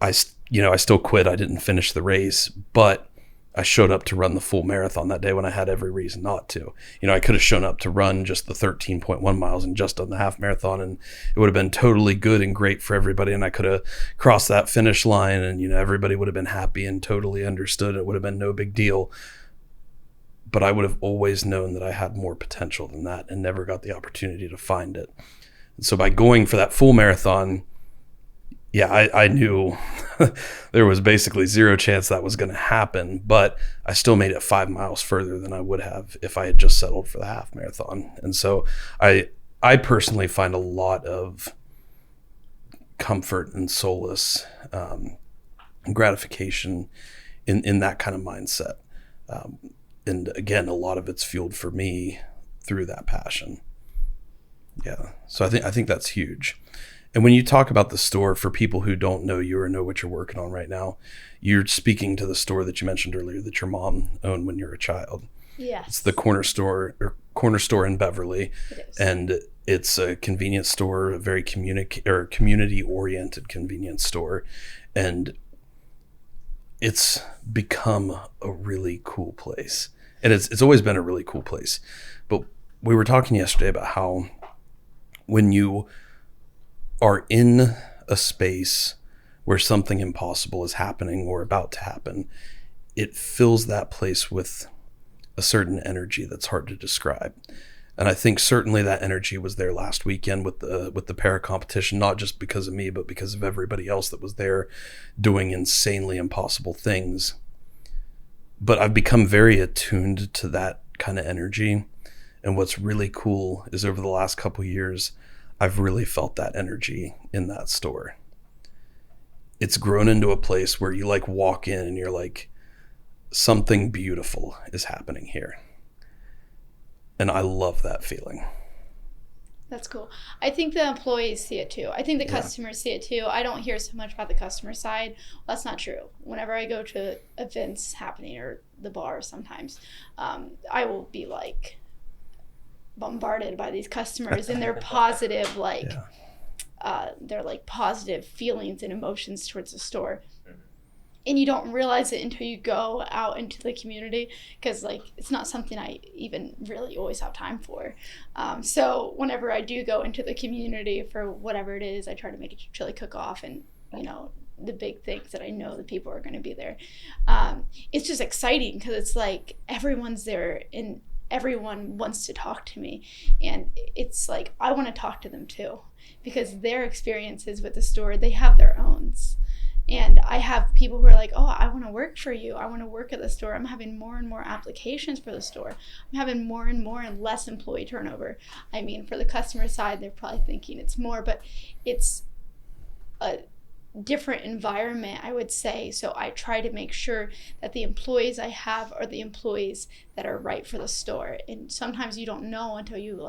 I still quit. I didn't finish the race, but I showed up to run the full marathon that day when I had every reason not to. I could have shown up to run just the 13.1 miles and just done the half marathon, and it would have been totally good and great for everybody. And I could have crossed that finish line, and, everybody would have been happy and totally understood. It would have been no big deal. But I would have always known that I had more potential than that and never got the opportunity to find it. And so by going for that full marathon, I knew there was basically zero chance that was going to happen, but I still made it 5 miles further than I would have if I had just settled for the half marathon. And so I personally find a lot of comfort and solace, and gratification in that kind of mindset. And again, a lot of it's fueled for me through that passion. Yeah. So I think that's huge. And when you talk about the store, for people who don't know you or know what you're working on right now, you're speaking to the store that you mentioned earlier that your mom owned when you were a child. Yes. It's the corner store in Beverly. It is. And it's a convenience store, a very community-oriented convenience store. And it's become a really cool place. And it's always been a really cool place. But we were talking yesterday about how when you are in a space where something impossible is happening or about to happen, it fills that place with a certain energy that's hard to describe. And I think certainly that energy was there last weekend with the para competition, not just because of me, but because of everybody else that was there doing insanely impossible things. But I've become very attuned to that kind of energy. And what's really cool is over the last couple of years, I've really felt that energy in that store. It's grown into a place where you walk in and you're like, something beautiful is happening here. And I love that feeling. That's cool. I think the employees see it too. I think the customers see it too. I don't hear so much about the customer side. Well, that's not true. Whenever I go to events happening or the bar sometimes, I will be bombarded by these customers and their positive positive feelings and emotions towards the store. And you don't realize it until you go out into the community, because it's not something I even really always have time for. So whenever I do go into the community for whatever it is, I try to make a chili cook-off and the big things that I know the people are going to be there. It's just exciting because it's everyone's there and everyone wants to talk to me, and it's I want to talk to them too, because their experiences with the store, they have their own. And I have people who are oh, I want to work for you. I want to work at the store. I'm having more and more applications for the store. I'm having more and more and less employee turnover. I mean, for the customer side, they're probably thinking it's more, but it's a different environment, I would say. So I try to make sure that the employees I have are the employees that are right for the store. And sometimes you don't know until you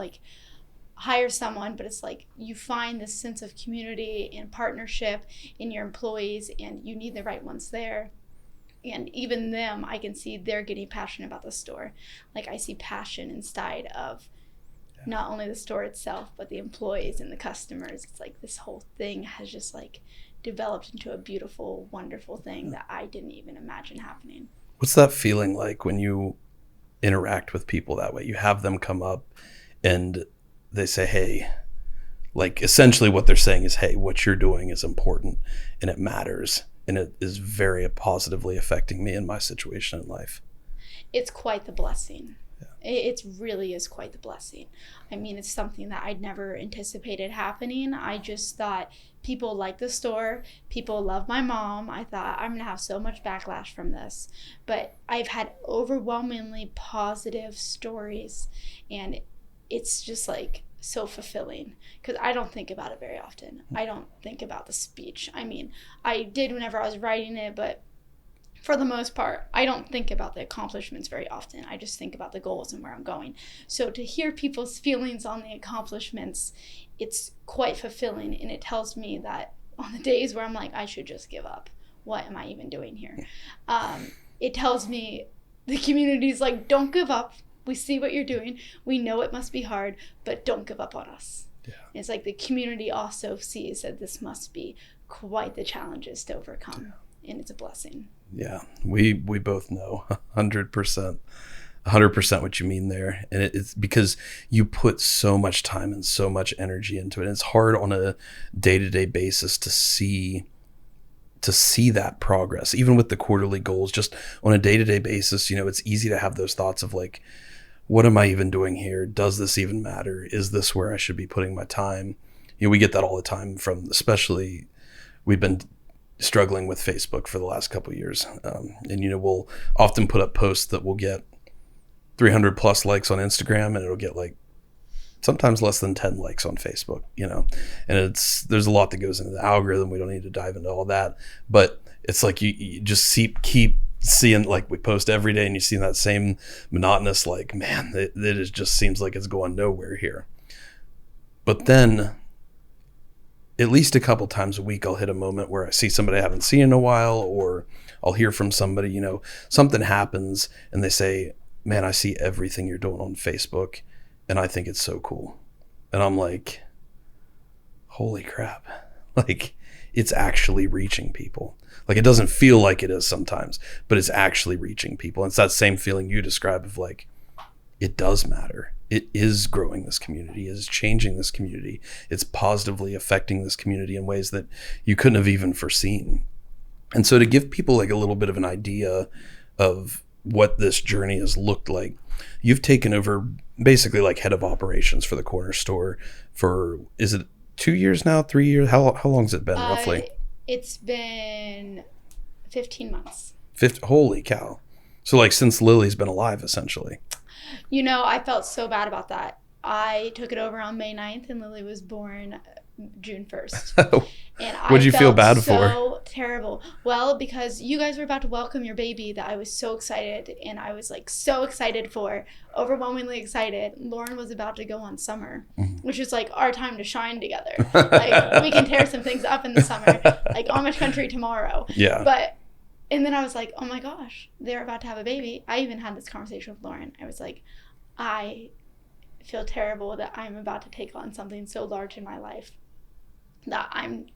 hire someone, but it's you find this sense of community and partnership in your employees, and you need the right ones there. And even them, I can see they're getting passionate about the store. I see passion inside of not only the store itself, but the employees and the customers. It's this whole thing has just developed into a beautiful, wonderful thing that I didn't even imagine happening. What's that feeling like when you interact with people that way? You have them come up and they say, hey, essentially what they're saying is, hey, what you're doing is important and it matters, and it is very positively affecting me in my situation in life. It's quite the blessing. Yeah. It really is quite the blessing. I mean, it's something that I'd never anticipated happening. I just thought people like the store, people love my mom. I thought I'm going to have so much backlash from this. But I've had overwhelmingly positive stories, and it's just so fulfilling, because I don't think about it very often. I don't think about the speech. I mean, I did whenever I was writing it, but For the most part, I don't think about the accomplishments very often. I just think about the goals and where I'm going. So to hear people's feelings on the accomplishments, it's quite fulfilling. And it tells me that on the days where I'm like, I should just give up. What am I even doing here? It tells me the community's like, don't give up. We see what you're doing. We know it must be hard, but don't give up on us. Yeah. It's like the community also sees that this must be quite the challenges to overcome. Yeah. And it's a blessing. Yeah, we both know 100% what you mean there. And it's because you put so much time and so much energy into it. And it's hard on a day-to-day basis to see that progress, even with the quarterly goals. Just on a day-to-day basis, it's easy to have those thoughts of like, what am I even doing here? Does this even matter? Is this where I should be putting my time? We get that all the time from, especially, we've been struggling with Facebook for the last couple of years. And we'll often put up posts that will get 300 plus likes on Instagram, and it'll get like sometimes less than 10 likes on Facebook, and there's a lot that goes into the algorithm. We don't need to dive into all that, but it's like you just keep seeing, like, we post every day and you see that same monotonous, like, man, it just seems like it's going nowhere here. But then at least a couple times a week, I'll hit a moment where I see somebody I haven't seen in a while, or I'll hear from somebody, something happens and they say, man, I see everything you're doing on Facebook and I think it's so cool. And I'm like, holy crap. Like, it's actually reaching people. Like, it doesn't feel like it is sometimes, but it's actually reaching people. And it's that same feeling you describe of like, it does matter. It is growing this community, it is changing this community. It's positively affecting this community in ways that you couldn't have even foreseen. And so to give people like a little bit of an idea of what this journey has looked like, you've taken over basically like head of operations for the corner store for, is it 2 years now, 3 years? How long's it been roughly? It's been 15 months. Holy cow. So like since Lily's been alive, essentially. I felt so bad about that. I took it over on May 9th and Lily was born June 1st. And What'd you feel bad for? So terrible. Well, because you guys were about to welcome your baby that I was so excited, and I was like so excited for, overwhelmingly excited. Lauren was about to go on summer, which is like our time to shine together. Like, we can tear some things up in the summer, like Amish country tomorrow. Yeah. And then I was like, oh my gosh, they're about to have a baby. I even had this conversation with Lauren. I was like, I feel terrible that I'm about to take on something so large in my life that I'm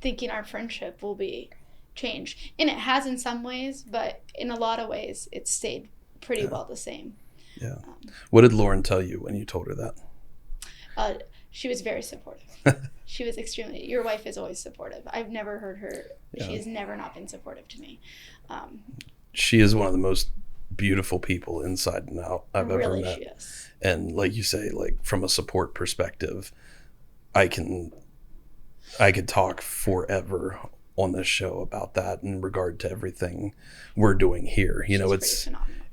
thinking our friendship will be changed. And it has in some ways, but in a lot of ways, it's stayed pretty well the same. Yeah. What did Lauren tell you when you told her that? She was very supportive. She was extremely, your wife is always supportive. I've never heard her, she has never not been supportive to me. She is one of the most beautiful people inside and out I've ever met. She is. And like you say, like from a support perspective, I could talk forever on this show about that in regard to everything we're doing here.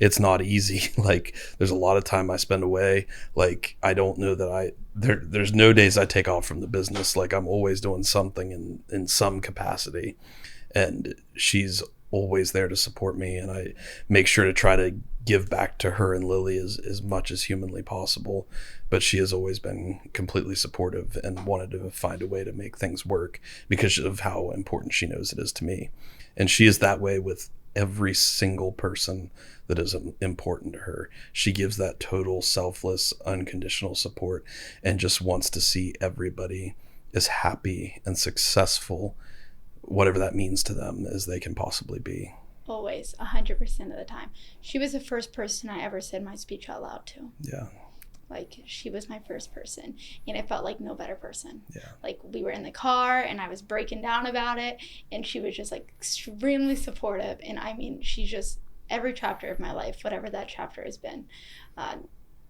It's not easy. Like, there's a lot of time I spend away. Like, I don't know that there's no days I take off from the business. Like, I'm always doing something in some capacity, and she's always there to support me, and I make sure to try to give back to her and Lily as much as humanly possible. But she has always been completely supportive and wanted to find a way to make things work because of how important she knows it is to me. And she is that way with every single person that is important to her. She gives that total selfless, unconditional support and just wants to see everybody as happy and successful, whatever that means to them, as they can possibly be. Always, 100% of the time. She was the first person I ever said my speech out loud to. Yeah. Like, she was my first person, and it felt like no better person. Yeah. Like, we were in the car and I was breaking down about it, and she was just like extremely supportive. And I mean, she just, every chapter of my life, whatever that chapter has been,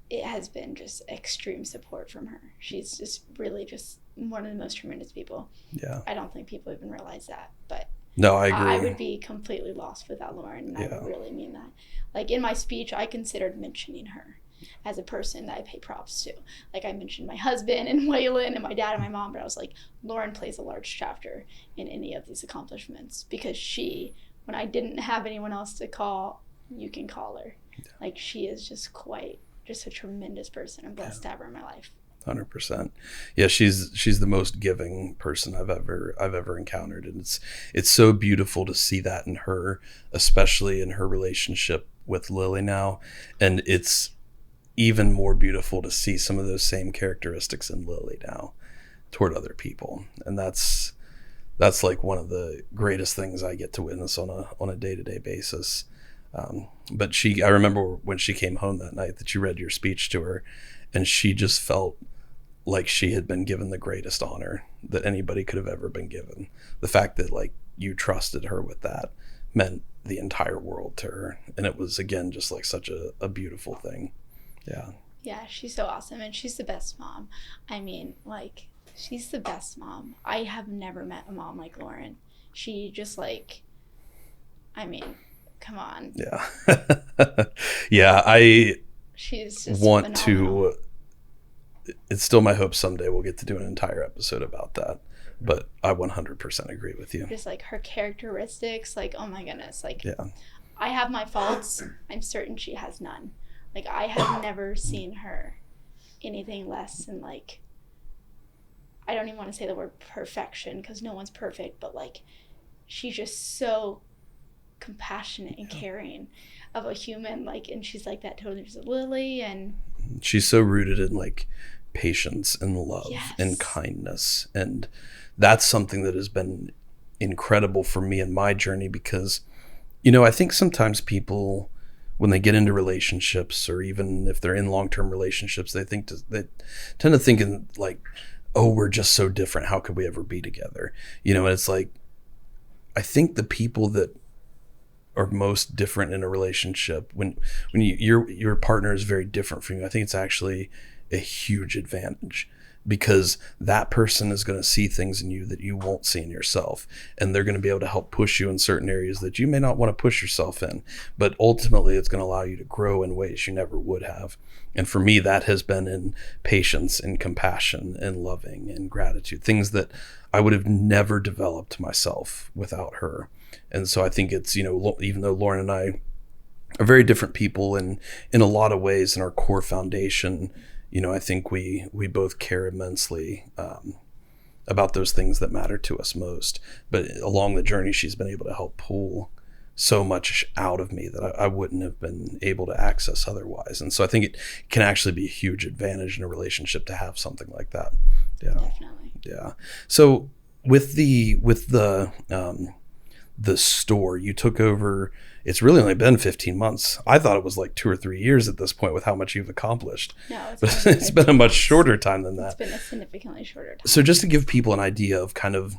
it has been just extreme support from her. She's just really just one of the most tremendous people. Yeah. I don't think people even realize that, but no, I agree. I would be completely lost without Lauren, and I really mean that. Like, in my speech, I considered mentioning her as a person that I pay props to. Like, I mentioned my husband and Waylon and my dad and my mom, but I was like, Lauren plays a large chapter in any of these accomplishments because she when I didn't have anyone else to call, you can call her. Yeah. Like, she is just a tremendous person. I'm blessed to have her in my life. 100%. Yeah, she's the most giving person I've ever encountered, and it's so beautiful to see that in her, especially in her relationship with Lily now, and it's even more beautiful to see some of those same characteristics in Lily now toward other people, and that's like one of the greatest things I get to witness on a day-to-day basis. But I remember when she came home that night that you read your speech to her, and she just felt like she had been given the greatest honor that anybody could have ever been given. The fact that like you trusted her with that meant the entire world to her. And it was, again, just like such a beautiful thing. Yeah. Yeah, she's so awesome. And she's the best mom. I mean, like, she's the best mom. I have never met a mom like Lauren. She just like, I mean, come on. Yeah. Yeah, she's just want phenomenal. It's still my hope someday we'll get to do an entire episode about that. But I 100% agree with you. Just like her characteristics, like, oh my goodness. Like, yeah. I have my faults. I'm certain she has none. Like, I have never seen her anything less than, like, I don't even want to say the word perfection because no one's perfect, but like, she's just so compassionate and caring of a human, like, and she's like that totally just Lily, and she's so rooted in like patience and love yes. and kindness, and that's something that has been incredible for me in my journey because, you know, I think sometimes people, when they get into relationships or even if they're in long-term relationships, they tend to think in like, oh, we're just so different, how could we ever be together, you know? And it's like, I think the people that are most different in a relationship, when your partner is very different from you, I think it's actually a huge advantage because that person is going to see things in you that you won't see in yourself, and they're going to be able to help push you in certain areas that you may not want to push yourself in, but ultimately it's going to allow you to grow in ways you never would have. And for me, that has been in patience and compassion and loving and gratitude, things that I would have never developed myself without her. And so I think it's, you know, even though Lauren and I are very different people in a lot of ways in our core foundation, you know, I think we both care immensely about those things that matter to us most. But along the journey, she's been able to help pull so much out of me that I wouldn't have been able to access otherwise. And so I think it can actually be a huge advantage in a relationship to have something like that. Yeah. Definitely. Yeah. So with the store you took over, it's really only been 15 months. I thought it was like 2 or 3 years at this point with how much you've accomplished. No, it's been a much shorter time than that. It's been a significantly shorter time. So just to give people an idea of kind of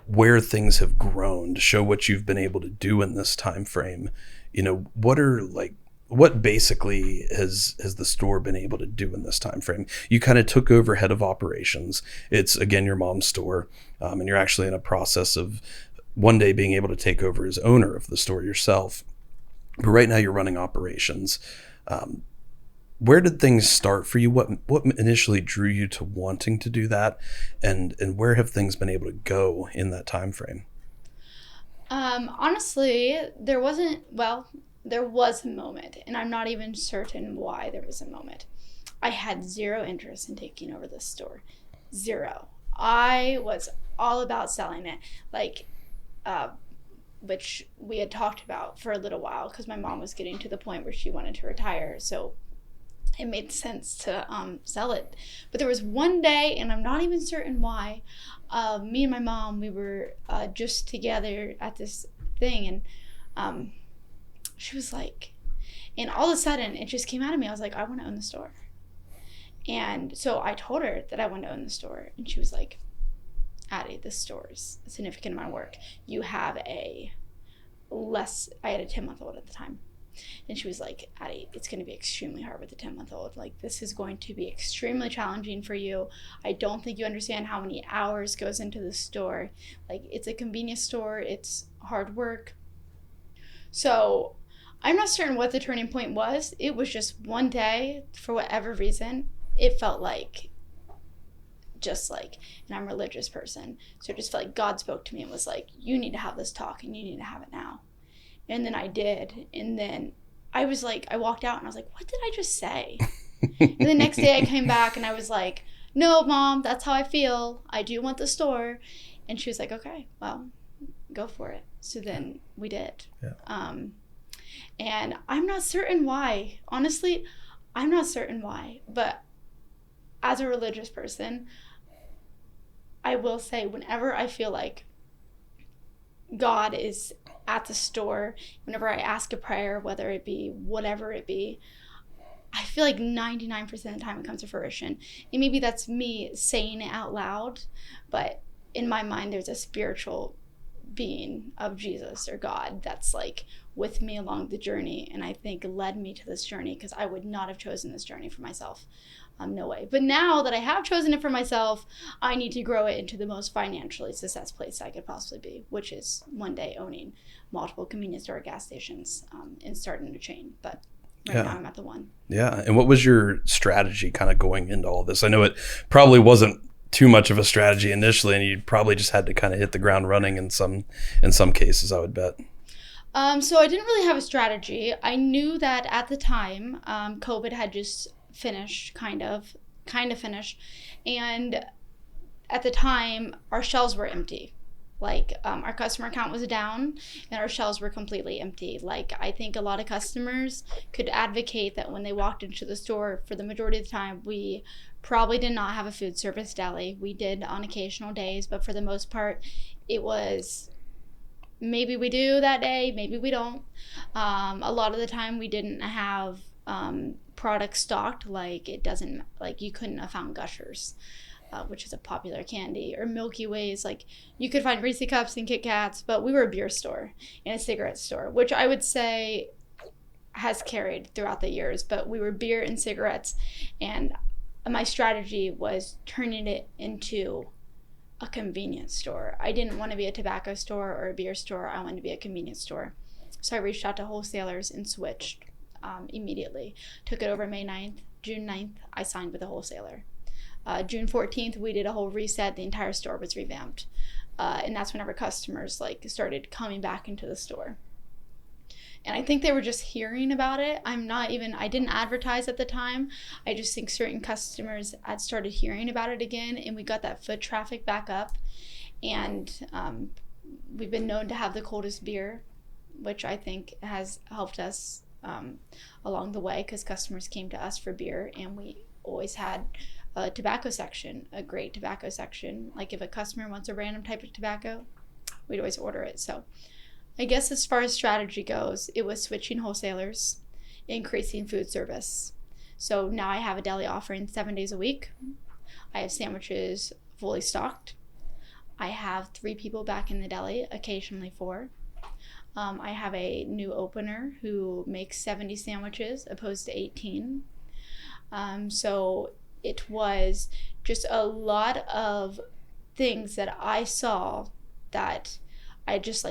where things have grown, to show what you've been able to do in this time frame, you know, what basically has the store been able to do in this time frame? You kind of took over head of operations. It's, again, your mom's store, and you're actually in a process of one day being able to take over as owner of the store yourself. But right now you're running operations. Where did things start for you? What initially drew you to wanting to do that, and where have things been able to go in that time frame? Honestly, there was a moment, and I'm not even certain why there was a moment. I had zero interest in taking over this store. Zero. I was all about selling it, like, which we had talked about for a little while because my mom was getting to the point where she wanted to retire. So it made sense to sell it. But there was one day, and I'm not even certain why, me and my mom, we were just together at this thing, and she was like, and all of a sudden it just came out of me. I was like, I want to own the store. And so I told her that I wanted to own the store, and she was like, Addy, this store is a significant amount of work. You have I had a 10-month-old at the time. And she was like, Addy, it's going to be extremely hard with a 10-month-old. Like, this is going to be extremely challenging for you. I don't think you understand how many hours goes into the store. Like, it's a convenience store. It's hard work. So I'm not certain what the turning point was. It was just one day, for whatever reason, it felt like just like, and I'm a religious person. So I just felt like God spoke to me and was like, you need to have this talk and you need to have it now. And then I did. And then I was like, I walked out and I was like, what did I just say? And the next day I came back and I was like, no, Mom, that's how I feel. I do want the store. And she was like, okay, well, go for it. So then we did. Yeah. And I'm not certain why. Honestly, I'm not certain why. But as a religious person, I will say whenever I feel like God is at the store, whenever I ask a prayer, whether it be whatever it be, I feel like 99% of the time it comes to fruition. And maybe that's me saying it out loud, but in my mind there's a spiritual being of Jesus or God that's like with me along the journey, and I think led me to this journey, because I would not have chosen this journey for myself. No way. But now that I have chosen it for myself, I need to grow it into the most financially successful place I could possibly be, which is one day owning multiple convenience store gas stations and starting a chain. But right now I'm at the one. Yeah. And what was your strategy kind of going into all this? I know it probably wasn't too much of a strategy initially, and you probably just had to kind of hit the ground running in some cases, I would bet. So I didn't really have a strategy. I knew that at the time, COVID had just finished, kind of finished. And at the time, our shelves were empty. Like our customer count was down and our shelves were completely empty. Like I think a lot of customers could advocate that when they walked into the store, for the majority of the time, we probably did not have a food service deli. We did on occasional days, but for the most part, it was maybe we do that day, maybe we don't. A lot of the time we didn't have products stocked, like you couldn't have found Gushers. Which is a popular candy, or Milky Ways. Like you could find Reese Cups and Kit Kats, but we were a beer store and a cigarette store, which I would say has carried throughout the years. But we were beer and cigarettes, and my strategy was turning it into a convenience store. I didn't want to be a tobacco store or a beer store. I wanted to be a convenience store. So I reached out to wholesalers and switched immediately. Took it over May 9th. June 9th, I signed with a wholesaler. June 14th, we did a whole reset. The entire store was revamped. And that's whenever customers started coming back into the store. And I think they were just hearing about it. I didn't advertise at the time. I just think certain customers had started hearing about it again, and we got that foot traffic back up. And we've been known to have the coldest beer, which I think has helped us along the way, because customers came to us for beer, and we always had a tobacco section, a great tobacco section. Like if a customer wants a random type of tobacco, we'd always order it. So I guess as far as strategy goes, it was switching wholesalers, increasing food service. So now I have a deli offering 7 days a week. I have sandwiches fully stocked. I have 3 people back in the deli, occasionally 4. I have a new opener who makes 70 sandwiches opposed to 18. So it was just a lot of things that I saw that I just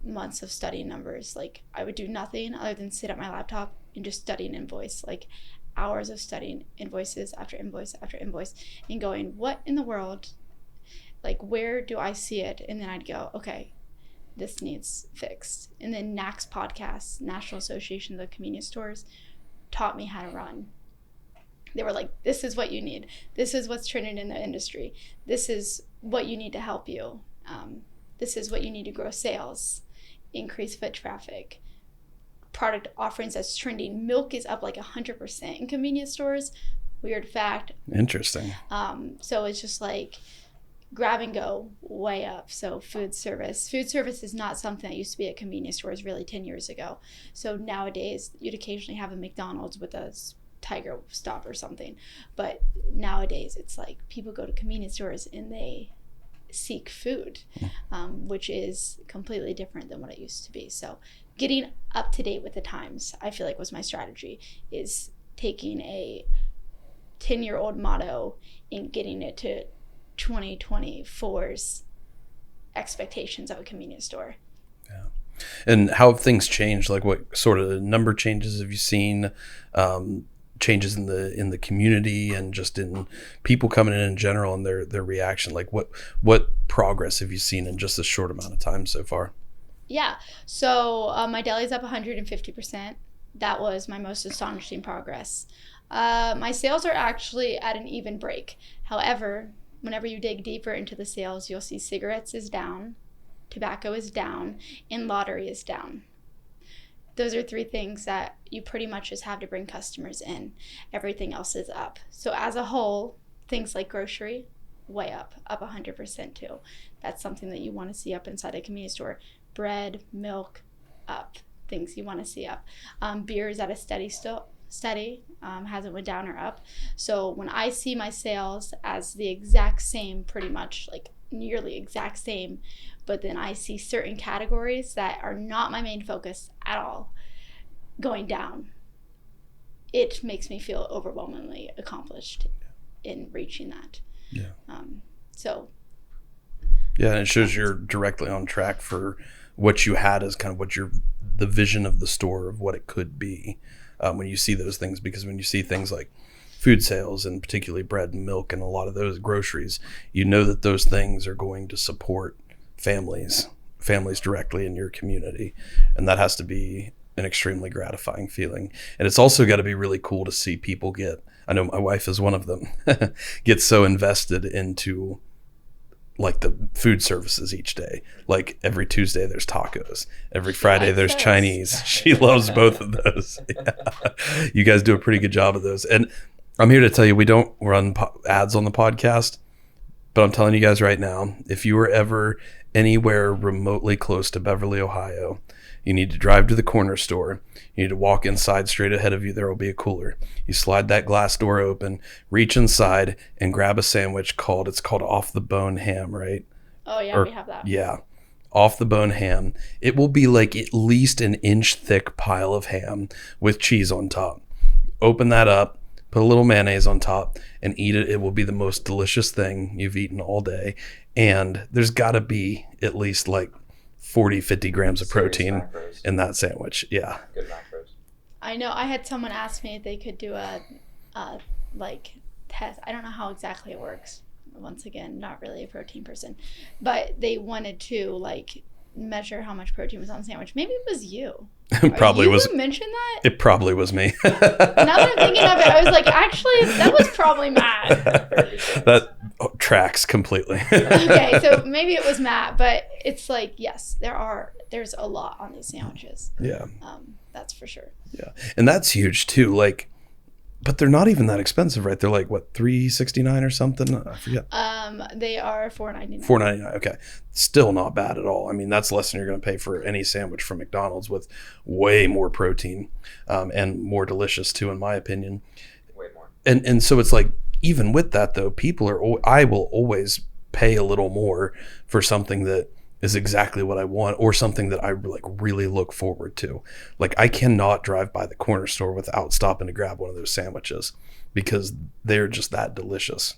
months of studying numbers. I would do nothing other than sit at my laptop and just study an invoice, hours of studying invoices after invoice after invoice, and going, what in the world, where do I see it? And then I'd go, okay, this needs fixed. And then NACS podcast, National Association of Convenience Stores, taught me how to run. They were like, this is what you need. This is what's trending in the industry. This is what you need to help you. This is what you need to grow sales, increase foot traffic, product offerings that's trending. Milk is up 100% in convenience stores. Weird fact. Interesting. So it's just grab and go way up. So food service is not something that used to be at convenience stores really 10 years ago. So nowadays you'd occasionally have a McDonald's with a Tiger stop or something, but nowadays it's people go to convenience stores and they seek food, which is completely different than what it used to be. So getting up to date with the times, I feel was my strategy, is taking a 10-year-old motto and getting it to 2024's expectations of a convenience store. Yeah. And how have things changed? What sort of number changes have you seen? changes in the community and just in people coming in general and their reaction? Like what progress have you seen in just a short amount of time so far? Yeah. So my deli's up 150%. That was my most astonishing progress. My sales are actually at an even break. However, whenever you dig deeper into the sales, you'll see cigarettes is down, tobacco is down, and lottery is down. Those are three things that you pretty much just have to bring customers in. Everything else is up. So as a whole, things like grocery, way up 100% too. That's something that you want to see up inside a convenience store. Bread, milk, up. Things you want to see up. Beer is at a steady, hasn't went down or up. So when I see my sales as the exact same, pretty much like nearly exact same, but then I see certain categories that are not my main focus at all going down, it makes me feel overwhelmingly accomplished in reaching that. Yeah. Yeah, and it shows you're directly on track for what you had as kind of what the vision of the store of what it could be when you see those things, because when you see things like food sales and particularly bread and milk and a lot of those groceries, you know that those things are going to support families directly in your community, and that has to be an extremely gratifying feeling. And it's also got to be really cool to see people I know my wife is one of them, get so invested into like the food services each day. Like every Tuesday there's tacos, every Friday there's Chinese. She loves both of those. Yeah. You guys do a pretty good job of those. And I'm here to tell you, we don't run ads on the podcast, but I'm telling you guys right now, if you were ever anywhere remotely close to Beverly, Ohio, you need to drive to the corner store. You need to walk inside. Straight ahead of you, there will be a cooler. You slide that glass door open, reach inside, and grab a sandwich it's called Off the Bone Ham, right? Oh, yeah, we have that. Yeah, Off the Bone Ham. It will be like at least an inch thick pile of ham with cheese on top. Open that up, put a little mayonnaise on top, and eat it. It will be the most delicious thing you've eaten all day. And there's got to be at least like 40, 50 grams of protein in that sandwich. Yeah. Good macros. I know. I had someone ask me if they could do a test. I don't know how exactly it works. Once again, not really a protein person, but they wanted to measure how much protein was on the sandwich. Maybe it was you. Probably was. You mentioned that? It probably was me. Now that I'm thinking of it, I was like, actually, that was probably Matt. That tracks completely. Okay, so maybe it was Matt, but it's like, yes, there's a lot on these sandwiches. Yeah. That's for sure. Yeah. And that's huge too. But they're not even that expensive, right? They're like what, $3.69 or something? I forget. They are $4.99. $4.99. Okay, still not bad at all. I mean, that's less than you're going to pay for any sandwich from McDonald's, with way more protein and more delicious too, in my opinion. Way more. And so it's like, even with that though, I will always pay a little more for something that is exactly what I want, or something that I really look forward to. Like, I cannot drive by the corner store without stopping to grab one of those sandwiches, because they're just that delicious.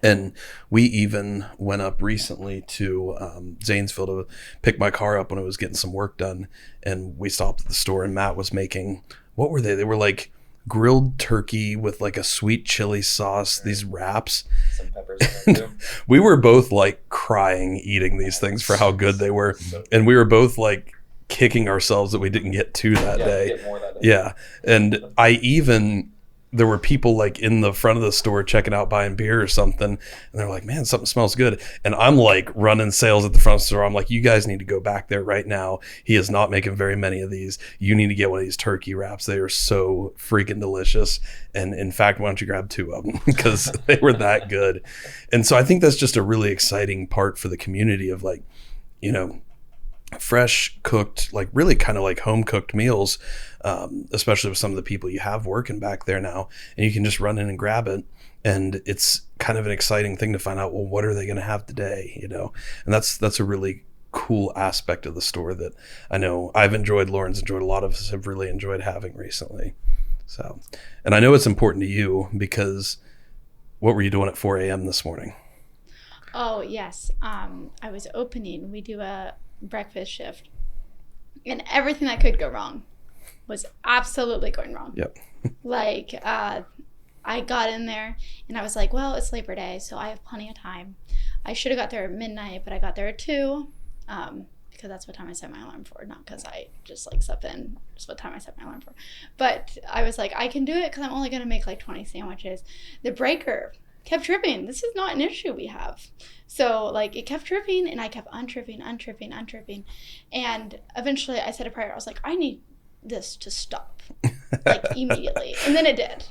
And we even went up recently to Zanesville to pick my car up when I was getting some work done, and we stopped at the store, and Matt was making, what were they? They were like grilled turkey with like a sweet chili sauce, these wraps. Some peppers in there too. We were both like crying eating these things for how good they were. And we were both like kicking ourselves that we didn't get two that day. Get more that day. Yeah. And there were people like in the front of the store checking out buying beer or something, and they're like, man, something smells good. And I'm like running sales at the front of the store. I'm like, you guys need to go back there right now. He is not making very many of these. You need to get one of these turkey wraps. They are so freaking delicious. And in fact, why don't you grab two of them, because they were that good. And so I think that's just a really exciting part for the community of fresh cooked, like really kind of like home cooked meals, especially with some of the people you have working back there now, and you can just run in and grab it. And it's kind of an exciting thing to find out, well, what are they going to have today? And that's a really cool aspect of the store that I know I've enjoyed, Lauren's enjoyed, a lot of us have really enjoyed having recently. So, and I know it's important to you, because what were you doing at 4 a.m. this morning? Oh, yes. I was opening. We do a breakfast shift, and everything that could go wrong. was absolutely going wrong. Yep. Like, I got in there and I was like, well, it's Labor Day, so I have plenty of time. I should have got there at midnight, but I got there at 2, because that's what time I set my alarm for, not because I just like slept in, just what time I set my alarm for. But I was like, I can do it because I'm only going to make like 20 sandwiches. The breaker kept tripping. This is not an issue we have. So like it kept tripping and I kept untripping. And eventually I said a prayer. I was like, I need this to stop like immediately. And then it did.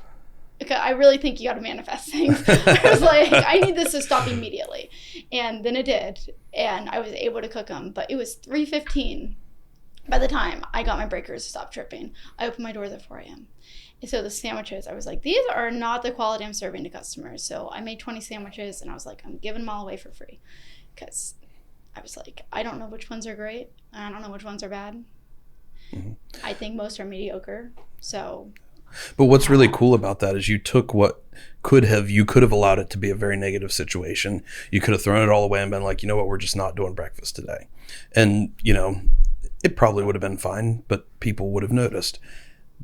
Okay, I really think you got to manifest things. I was like, I need this to stop immediately. And then it did. And I was able to cook them. But it was 3:15 by the time I got my breakers to stop tripping. I opened my doors at 4 a.m. And so the sandwiches, I was like, these are not the quality I'm serving to customers. So I made 20 sandwiches and I was like, I'm giving them all away for free. Because I was like, I don't know which ones are great. I don't know which ones are bad. Mm-hmm. I think most are mediocre. So... But what's really cool about that is you took what you could have allowed it to be a very negative situation. You could have thrown it all away and been like, you know what, we're just not doing breakfast today. And, you know, it probably would have been fine, but people would have noticed.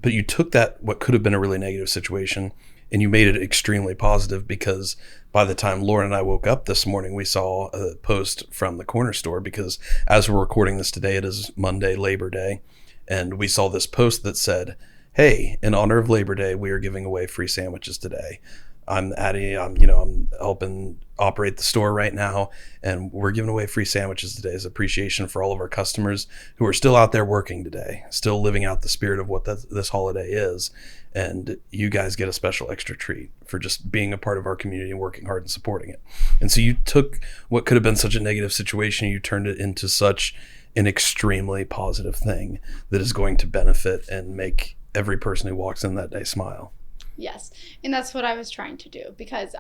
But you took that, what could have been a really negative situation, and you made it extremely positive, because by the time Lauren and I woke up this morning, we saw a post from the corner store, because as we're recording this today, it is Monday, Labor Day. And we saw this post that said, hey, in honor of Labor Day, we are giving away free sandwiches today. I'm Addy, I'm helping operate the store right now, and we're giving away free sandwiches today as appreciation for all of our customers who are still out there working today, still living out the spirit of what this holiday is. And you guys get a special extra treat for just being a part of our community and working hard and supporting it. And so you took what could have been such a negative situation, you turned it into such an extremely positive thing that is going to benefit and make every person who walks in that day smile. Yes. And that's what I was trying to do, because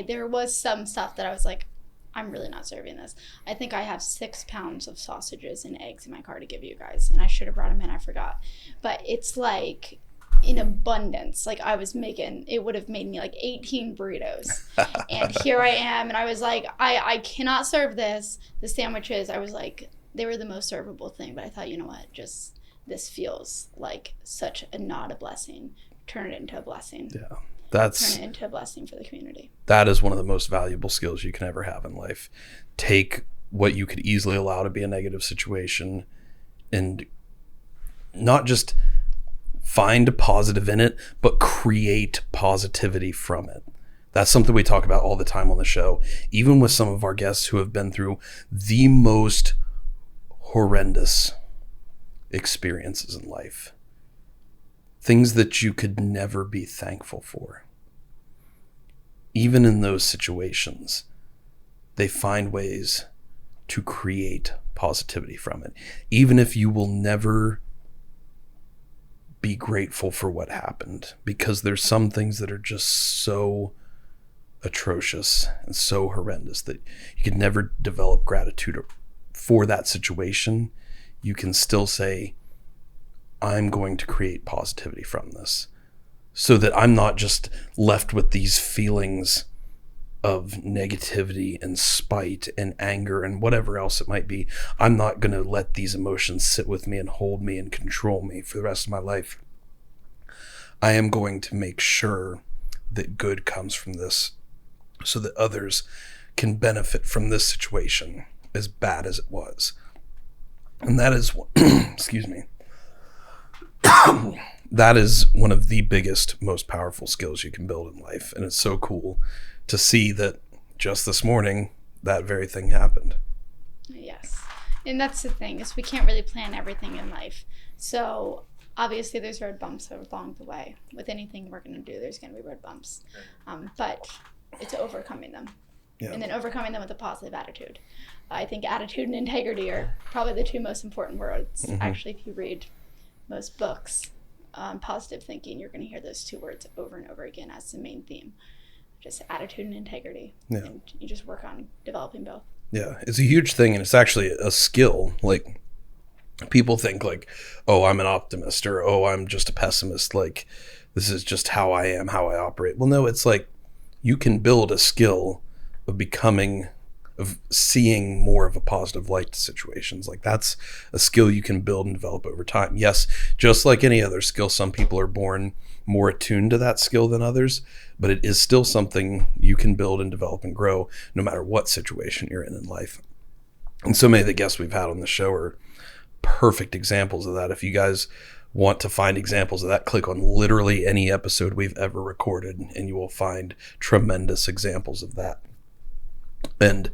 there was some stuff that I was like, I'm really not serving this. I think I have 6 pounds of sausages and eggs in my car to give you guys, and I should have brought them in. I forgot. But it's like in abundance. Like I was making, it would have made me like 18 burritos. And here I am. And I was like, I cannot serve this. The sandwiches, I was like, they were the most servable thing. But I thought, you know what, just this feels like such not a blessing. Turn it into a blessing. Yeah. Turn it into a blessing for the community. That is one of the most valuable skills you can ever have in life. Take what you could easily allow to be a negative situation and not just find a positive in it, but create positivity from it. That's something we talk about all the time on the show, even with some of our guests who have been through the most horrendous experiences in life. Things that you could never be thankful for. Even in those situations, they find ways to create positivity from it. Even if you will never be grateful for what happened, because there's some things that are just so atrocious and so horrendous that you could never develop gratitude for that situation. You can still say, I'm going to create positivity from this, so that I'm not just left with these feelings of negativity and spite and anger and whatever else it might be. I'm not going to let these emotions sit with me and hold me and control me for the rest of my life. I am going to make sure that good comes from this, so that others can benefit from this situation, as bad as it was. And that is, excuse me, that is one of the biggest, most powerful skills you can build in life. And it's so cool to see that just this morning, that very thing happened. Yes. And that's the thing, is we can't really plan everything in life. So obviously there's road bumps along the way. With anything we're going to do, there's going to be road bumps. But it's overcoming them. Yeah. And then overcoming them with a positive attitude. I think attitude and integrity are probably the two most important words. Mm-hmm. Actually, if you read most books on positive thinking, you're going to hear those two words over and over again as the main theme. Just attitude and integrity. Yeah. And you just work on developing both. Yeah, it's a huge thing, and it's actually a skill. Like, people think like, oh, I'm an optimist, or oh, I'm just a pessimist. Like, this is just how I am, how I operate. Well, no, it's like you can build a skill of becoming of seeing more of a positive light to situations. Like that's a skill you can build and develop over time. Yes, just like any other skill, some people are born more attuned to that skill than others, but it is still something you can build and develop and grow no matter what situation you're in life. And so many of the guests we've had on the show are perfect examples of that. If you guys want to find examples of that, click on literally any episode we've ever recorded and you will find tremendous examples of that. And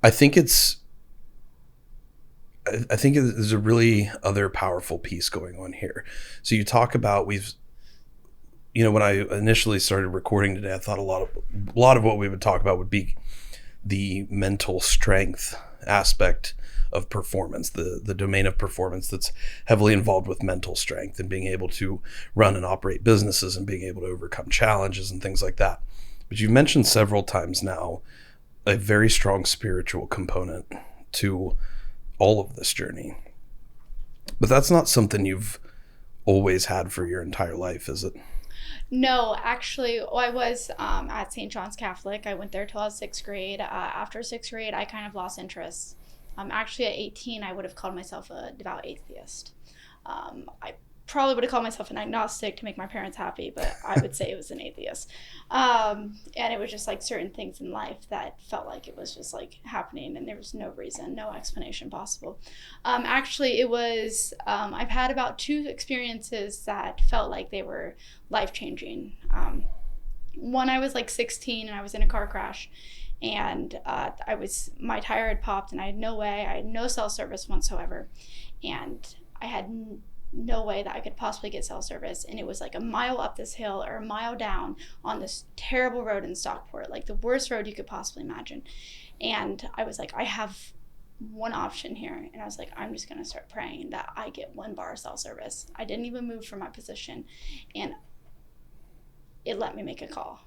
I think there's a really other powerful piece going on here. So you talk about when I initially started recording today, I thought a lot of what we would talk about would be the mental strength aspect of performance, the domain of performance that's heavily involved with mental strength and being able to run and operate businesses and being able to overcome challenges and things like that. But you've mentioned several times now a very strong spiritual component to all of this journey. But that's not something you've always had for your entire life, is it? No, actually, I was at St. John's Catholic. I went there till I was 6th grade. After 6th grade, I kind of lost interest. Actually, at 18, I would have called myself a devout atheist. I probably would have called myself an agnostic to make my parents happy, but I would say it was an atheist. And it was just like certain things in life that felt like it was just like happening and there was no reason, no explanation possible. Actually, it was, I've had about 2 experiences that felt like they were life-changing. One, I was like 16 and I was in a car crash. And my tire had popped and I had no cell service whatsoever. And I had no way that I could possibly get cell service. And it was like a mile up this hill or a mile down on this terrible road in Stockport, like the worst road you could possibly imagine. And I was like, I have one option here. And I was like, I'm just going to start praying that I get 1 bar of cell service. I didn't even move from my position. And it let me make a call.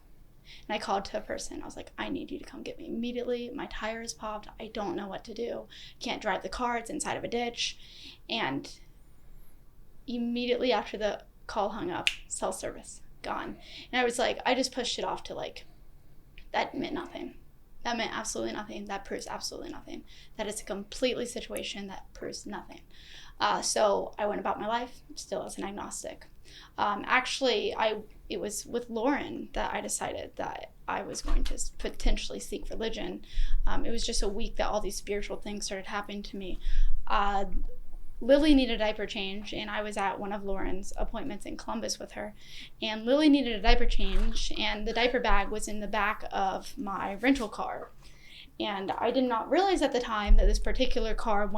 And I called to a person. I was like, I need you to come get me immediately. My tire is popped. I don't know what to do. Can't drive the car. It's inside of a ditch. And immediately after the call hung up, cell service gone. And I was like, I just pushed it off to like, that meant nothing. That meant absolutely nothing. That proves absolutely nothing. That is a completely situation that proves nothing. So I went about my life still as an agnostic. Actually, it was with Lauren that I decided that I was going to potentially seek religion. It was just a week that all these spiritual things started happening to me. Lily needed a diaper change, and I was at one of Lauren's appointments in Columbus with her. And Lily needed a diaper change, and the diaper bag was in the back of my rental car. And I did not realize at the time that this particular car,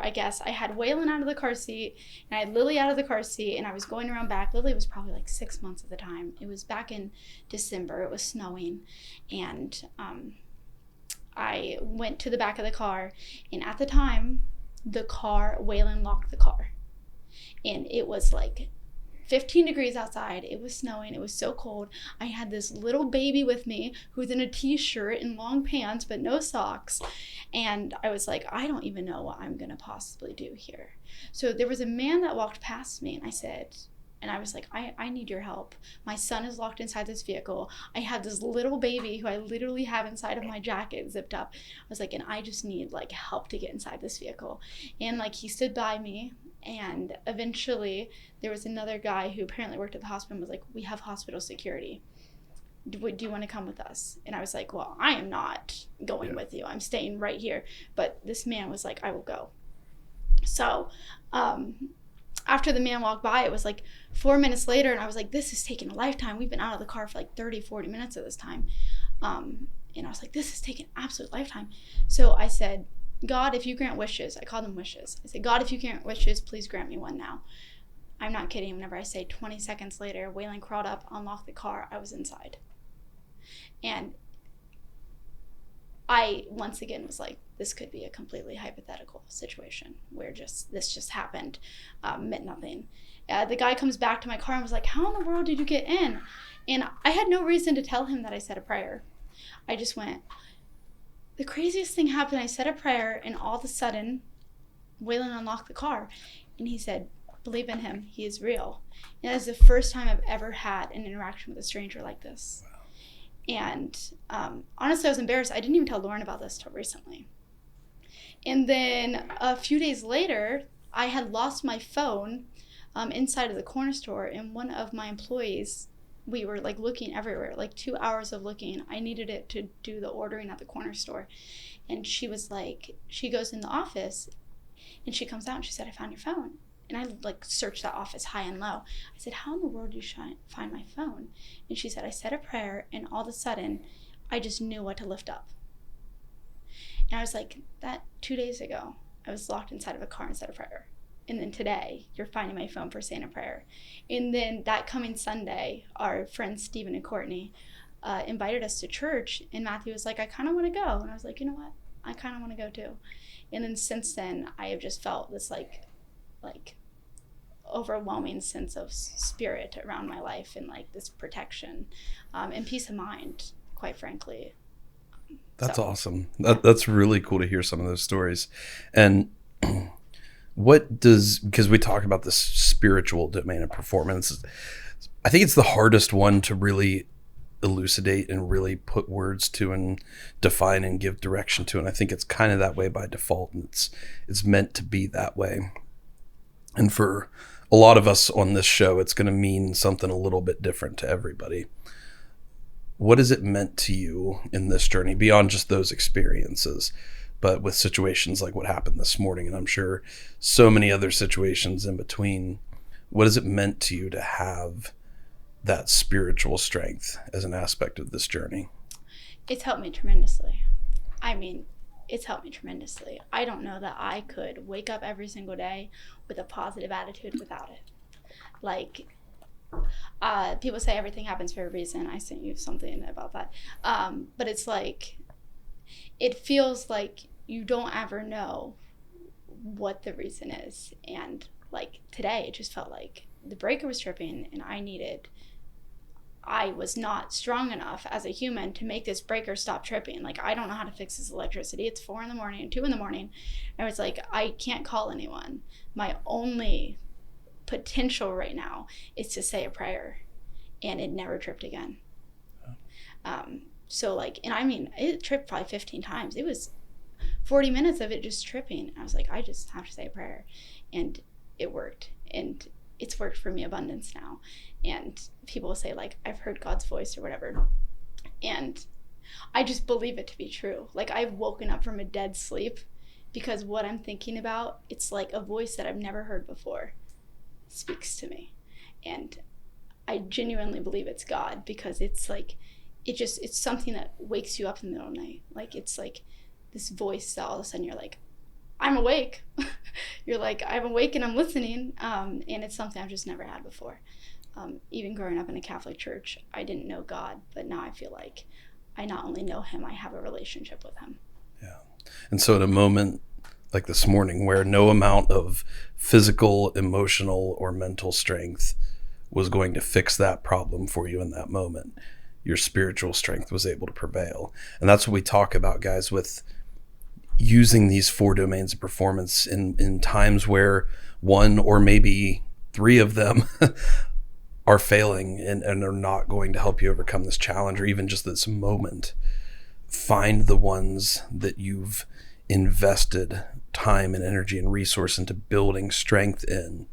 I guess, I had Waylon out of the car seat, and I had Lily out of the car seat, and I was going around back. Lily was probably like 6 months at the time. It was back in December. It was snowing, and I went to the back of the car, and at the time, Waylon locked the car, and it was like 15 degrees outside. It was snowing. It was so cold. I had this little baby with me who was in a t-shirt and long pants, but no socks. And I was like, I don't even know what I'm going to possibly do here. So there was a man that walked past me, and I was like, I need your help. My son is locked inside this vehicle. I have this little baby who I literally have inside of my jacket zipped up. I was like, and I just need like help to get inside this vehicle. And like he stood by me, and eventually there was another guy who apparently worked at the hospital and was like, we have hospital security. Do you want to come with us? And I was like, well, I am not going with you. I'm staying right here. But this man was like, I will go. So after the man walked by, it was like 4 minutes later, and I was like, this is taking a lifetime. We've been out of the car for like 30, 40 minutes at this time. And I was like, this is taking an absolute lifetime. So I said, God, if you grant wishes, I called them wishes. I said, God, if you grant wishes, please grant me one now. I'm not kidding. Whenever I say 20 seconds later, Waylon crawled up, unlocked the car, I was inside. And I, once again, was like, this could be a completely hypothetical situation where this just happened, meant nothing. The guy comes back to my car and was like, how in the world did you get in? And I had no reason to tell him that I said a prayer. I just went, the craziest thing happened. I said a prayer, and all of a sudden, Waylon unlocked the car. And he said, believe in him. He is real. And that is the first time I've ever had an interaction with a stranger like this. Wow. And honestly, I was embarrassed. I didn't even tell Lauren about this till recently. And then a few days later, I had lost my phone inside of the corner store, and one of my employees, we were like looking everywhere, like 2 hours of looking. I needed it to do the ordering at the corner store. And she was like, she goes in the office and she comes out and she said, I found your phone. And I like searched that office high and low. I said, how in the world did you find my phone? And she said, I said a prayer and all of a sudden I just knew what to lift up. And I was like, that 2 days ago, I was locked inside of a car and said a prayer. And then today, you're finding my phone for saying a prayer. And then that coming Sunday, our friends Stephen and Courtney invited us to church. And Matthew was like, I kind of want to go. And I was like, you know what? I kind of want to go too. And then since then, I have just felt this like overwhelming sense of spirit around my life and like this protection and peace of mind, quite frankly. That's awesome. That's really cool to hear some of those stories. And because we talk about this spiritual domain of performance, I think it's the hardest one to really elucidate and really put words to and define and give direction to. And I think it's kind of that way by default, and it's meant to be that way. And for a lot of us on this show, it's going to mean something a little bit different to everybody. What has it meant to you in this journey beyond just those experiences, but with situations like what happened this morning, and I'm sure so many other situations in between? What has it meant to you to have that spiritual strength as an aspect of this journey? It's helped me tremendously. I mean, it's helped me tremendously. I don't know that I could wake up every single day with a positive attitude without it. Like, people say everything happens for a reason. I sent you something about that. But it's like, it feels like you don't ever know what the reason is. And like today, it just felt like the breaker was tripping and I was not strong enough as a human to make this breaker stop tripping. Like, I don't know how to fix this electricity. It's 4 a.m. and 2 a.m. And I was like, I can't call anyone. My only potential right now is to say a prayer, and it never tripped again. So like, and I mean, it tripped probably 15 times. It was 40 minutes of it just tripping. I was like, I just have to say a prayer, and it worked. And it's worked for me abundance now. And people will say like, I've heard God's voice or whatever. And I just believe it to be true. Like, I've woken up from a dead sleep because what I'm thinking about, it's like a voice that I've never heard before speaks to me. And I genuinely believe it's God, because it's like, it's something that wakes you up in the middle of the night. Like, it's like this voice that all of a sudden you're like, I'm awake. You're like, I'm awake and I'm listening. And it's something I've just never had before. Even growing up in a Catholic church, I didn't know God, but now I feel like I not only know him, I have a relationship with him. Yeah. And so in a moment like this morning, where no amount of physical, emotional, or mental strength was going to fix that problem for you in that moment, your spiritual strength was able to prevail. And that's what we talk about, guys, with using these 4 domains of performance in times where one or maybe 3 of them are failing and are not going to help you overcome this challenge, or even just this moment. Find the ones that you've invested time and energy and resource into building strength in,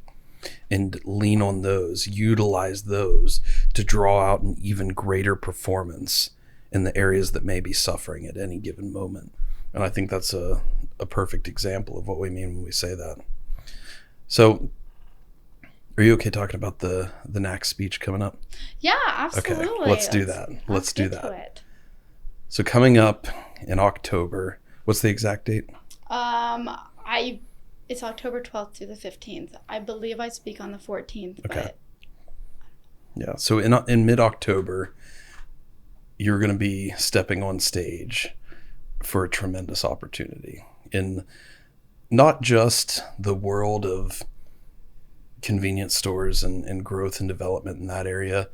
and lean on those, utilize those to draw out an even greater performance in the areas that may be suffering at any given moment. And I think that's a perfect example of what we mean when we say that. So, are you okay talking about the NAC speech coming up? Yeah, absolutely. Okay, let's do that. Let's do that. It. So coming up in October, what's the exact date? It's October 12th through the 15th. I believe I speak on the 14th. Okay. But... Yeah. So in mid-October, you're going to be stepping on stage for a tremendous opportunity in not just the world of convenience stores and growth and development in that area,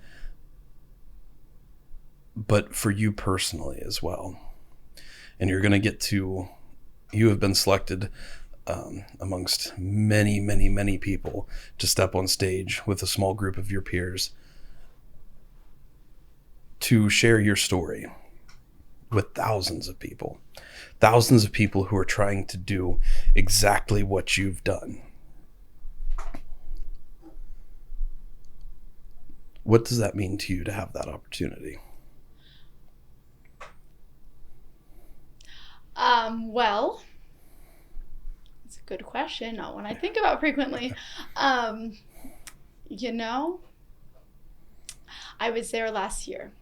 but for you personally as well. And you're going to you have been selected amongst many, many, many people to step on stage with a small group of your peers to share your story with thousands of people who are trying to do exactly what you've done. What does that mean to you to have that opportunity? Well, it's a good question, not one I think about frequently. You know, I was there last year,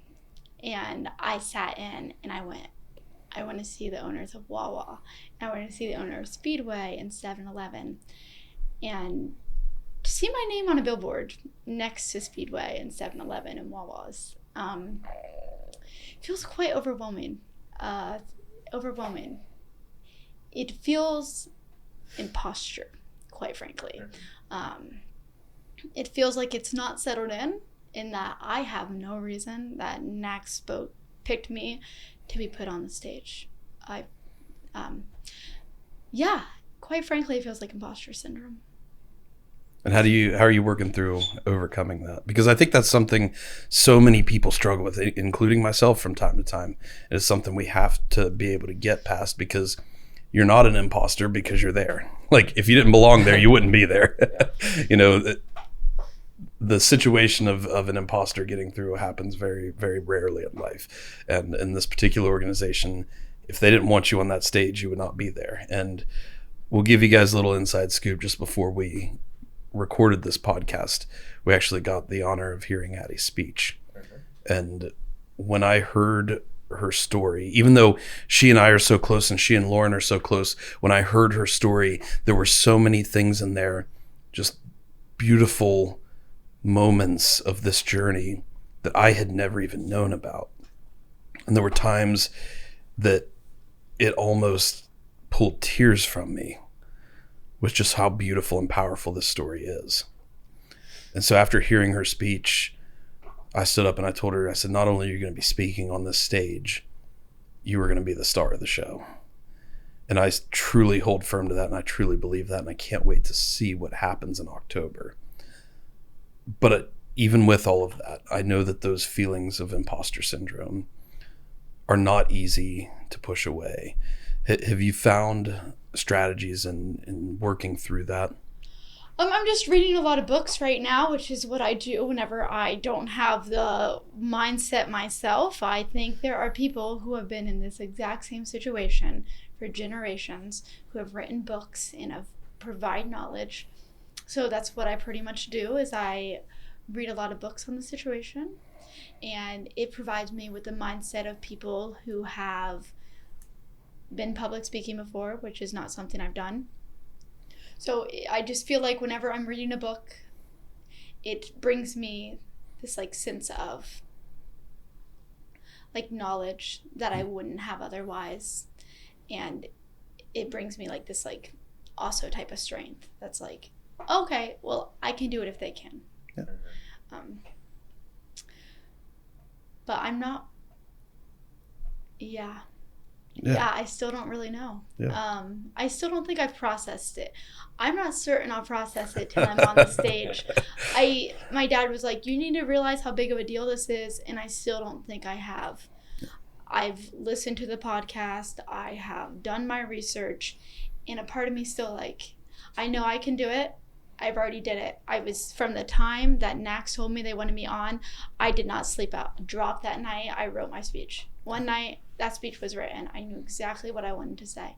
and I sat in and I want to see the owners of Wawa. I want to see the owner of Speedway and 7-Eleven. And to see my name on a billboard next to Speedway and 7-Eleven and Wawa's feels quite overwhelming. It feels imposture, quite frankly. It feels like it's not settled in that I have no reason that NACS picked me to be put on the stage. Quite frankly, it feels like imposter syndrome. And how are you working through overcoming that? Because I think that's something so many people struggle with, including myself from time to time. It's something we have to be able to get past, because you're not an imposter because you're there. Like, if you didn't belong there, you wouldn't be there. You know, the situation of an imposter getting through happens very, very rarely in life. And in this particular organization, if they didn't want you on that stage, you would not be there. And we'll give you guys a little inside scoop. Just before we recorded this podcast, we actually got the honor of hearing Addy's speech. And when I heard her story, even though she and I are so close and she and Lauren are so close, when I heard her story, there were so many things in there, just beautiful moments of this journey that I had never even known about. And there were times that it almost pulled tears from me with just how beautiful and powerful this story is. And so after hearing her speech, I stood up and I told her, I said, not only are you going to be speaking on this stage, you are going to be the star of the show. And I truly hold firm to that, and I truly believe that, and I can't wait to see what happens in October. But even with all of that, I know that those feelings of imposter syndrome are not easy to push away. Have you found strategies in working through that? I'm just reading a lot of books right now, which is what I do whenever I don't have the mindset myself. I think there are people who have been in this exact same situation for generations, who have written books and have provide knowledge. So that's what I pretty much do, is I read a lot of books on the situation, and it provides me with the mindset of people who have been public speaking before, which is not something I've done. So I just feel like whenever I'm reading a book, it brings me this like sense of like knowledge that I wouldn't have otherwise. And it brings me like this like also type of strength that's like, okay, well, I can do it if they can. Yeah. But I'm not, Yeah, I still don't really know. Yeah. I still don't think I've processed it. I'm not certain I'll process it till I'm on the stage. My dad was like, you need to realize how big of a deal this is, and I still don't think I have. I've listened to the podcast, I have done my research, and a part of me still like, I know I can do it. I've already did it. I was, from the time that NACS told me they wanted me on, I did not sleep out. Dropped that night, I wrote my speech. One night, that speech was written. I knew exactly what I wanted to say.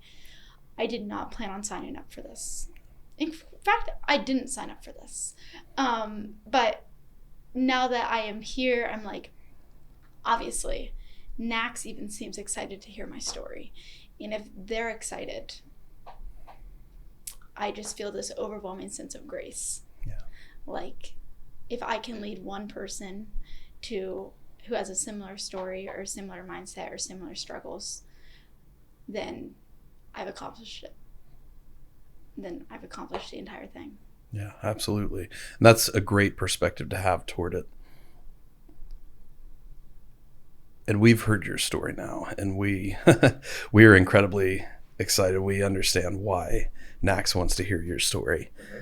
I did not plan on signing up for this. In fact, I didn't sign up for this. But now that I am here, I'm like, obviously, NACS even seems excited to hear my story. And if they're excited, I just feel this overwhelming sense of grace. Yeah. Like, if I can lead one person who has a similar story or similar mindset or similar struggles, then I've accomplished it. Then I've accomplished the entire thing. Yeah, absolutely. And that's a great perspective to have toward it. And we've heard your story now, and we are incredibly excited. We understand why NACS wants to hear your story. Mm-hmm.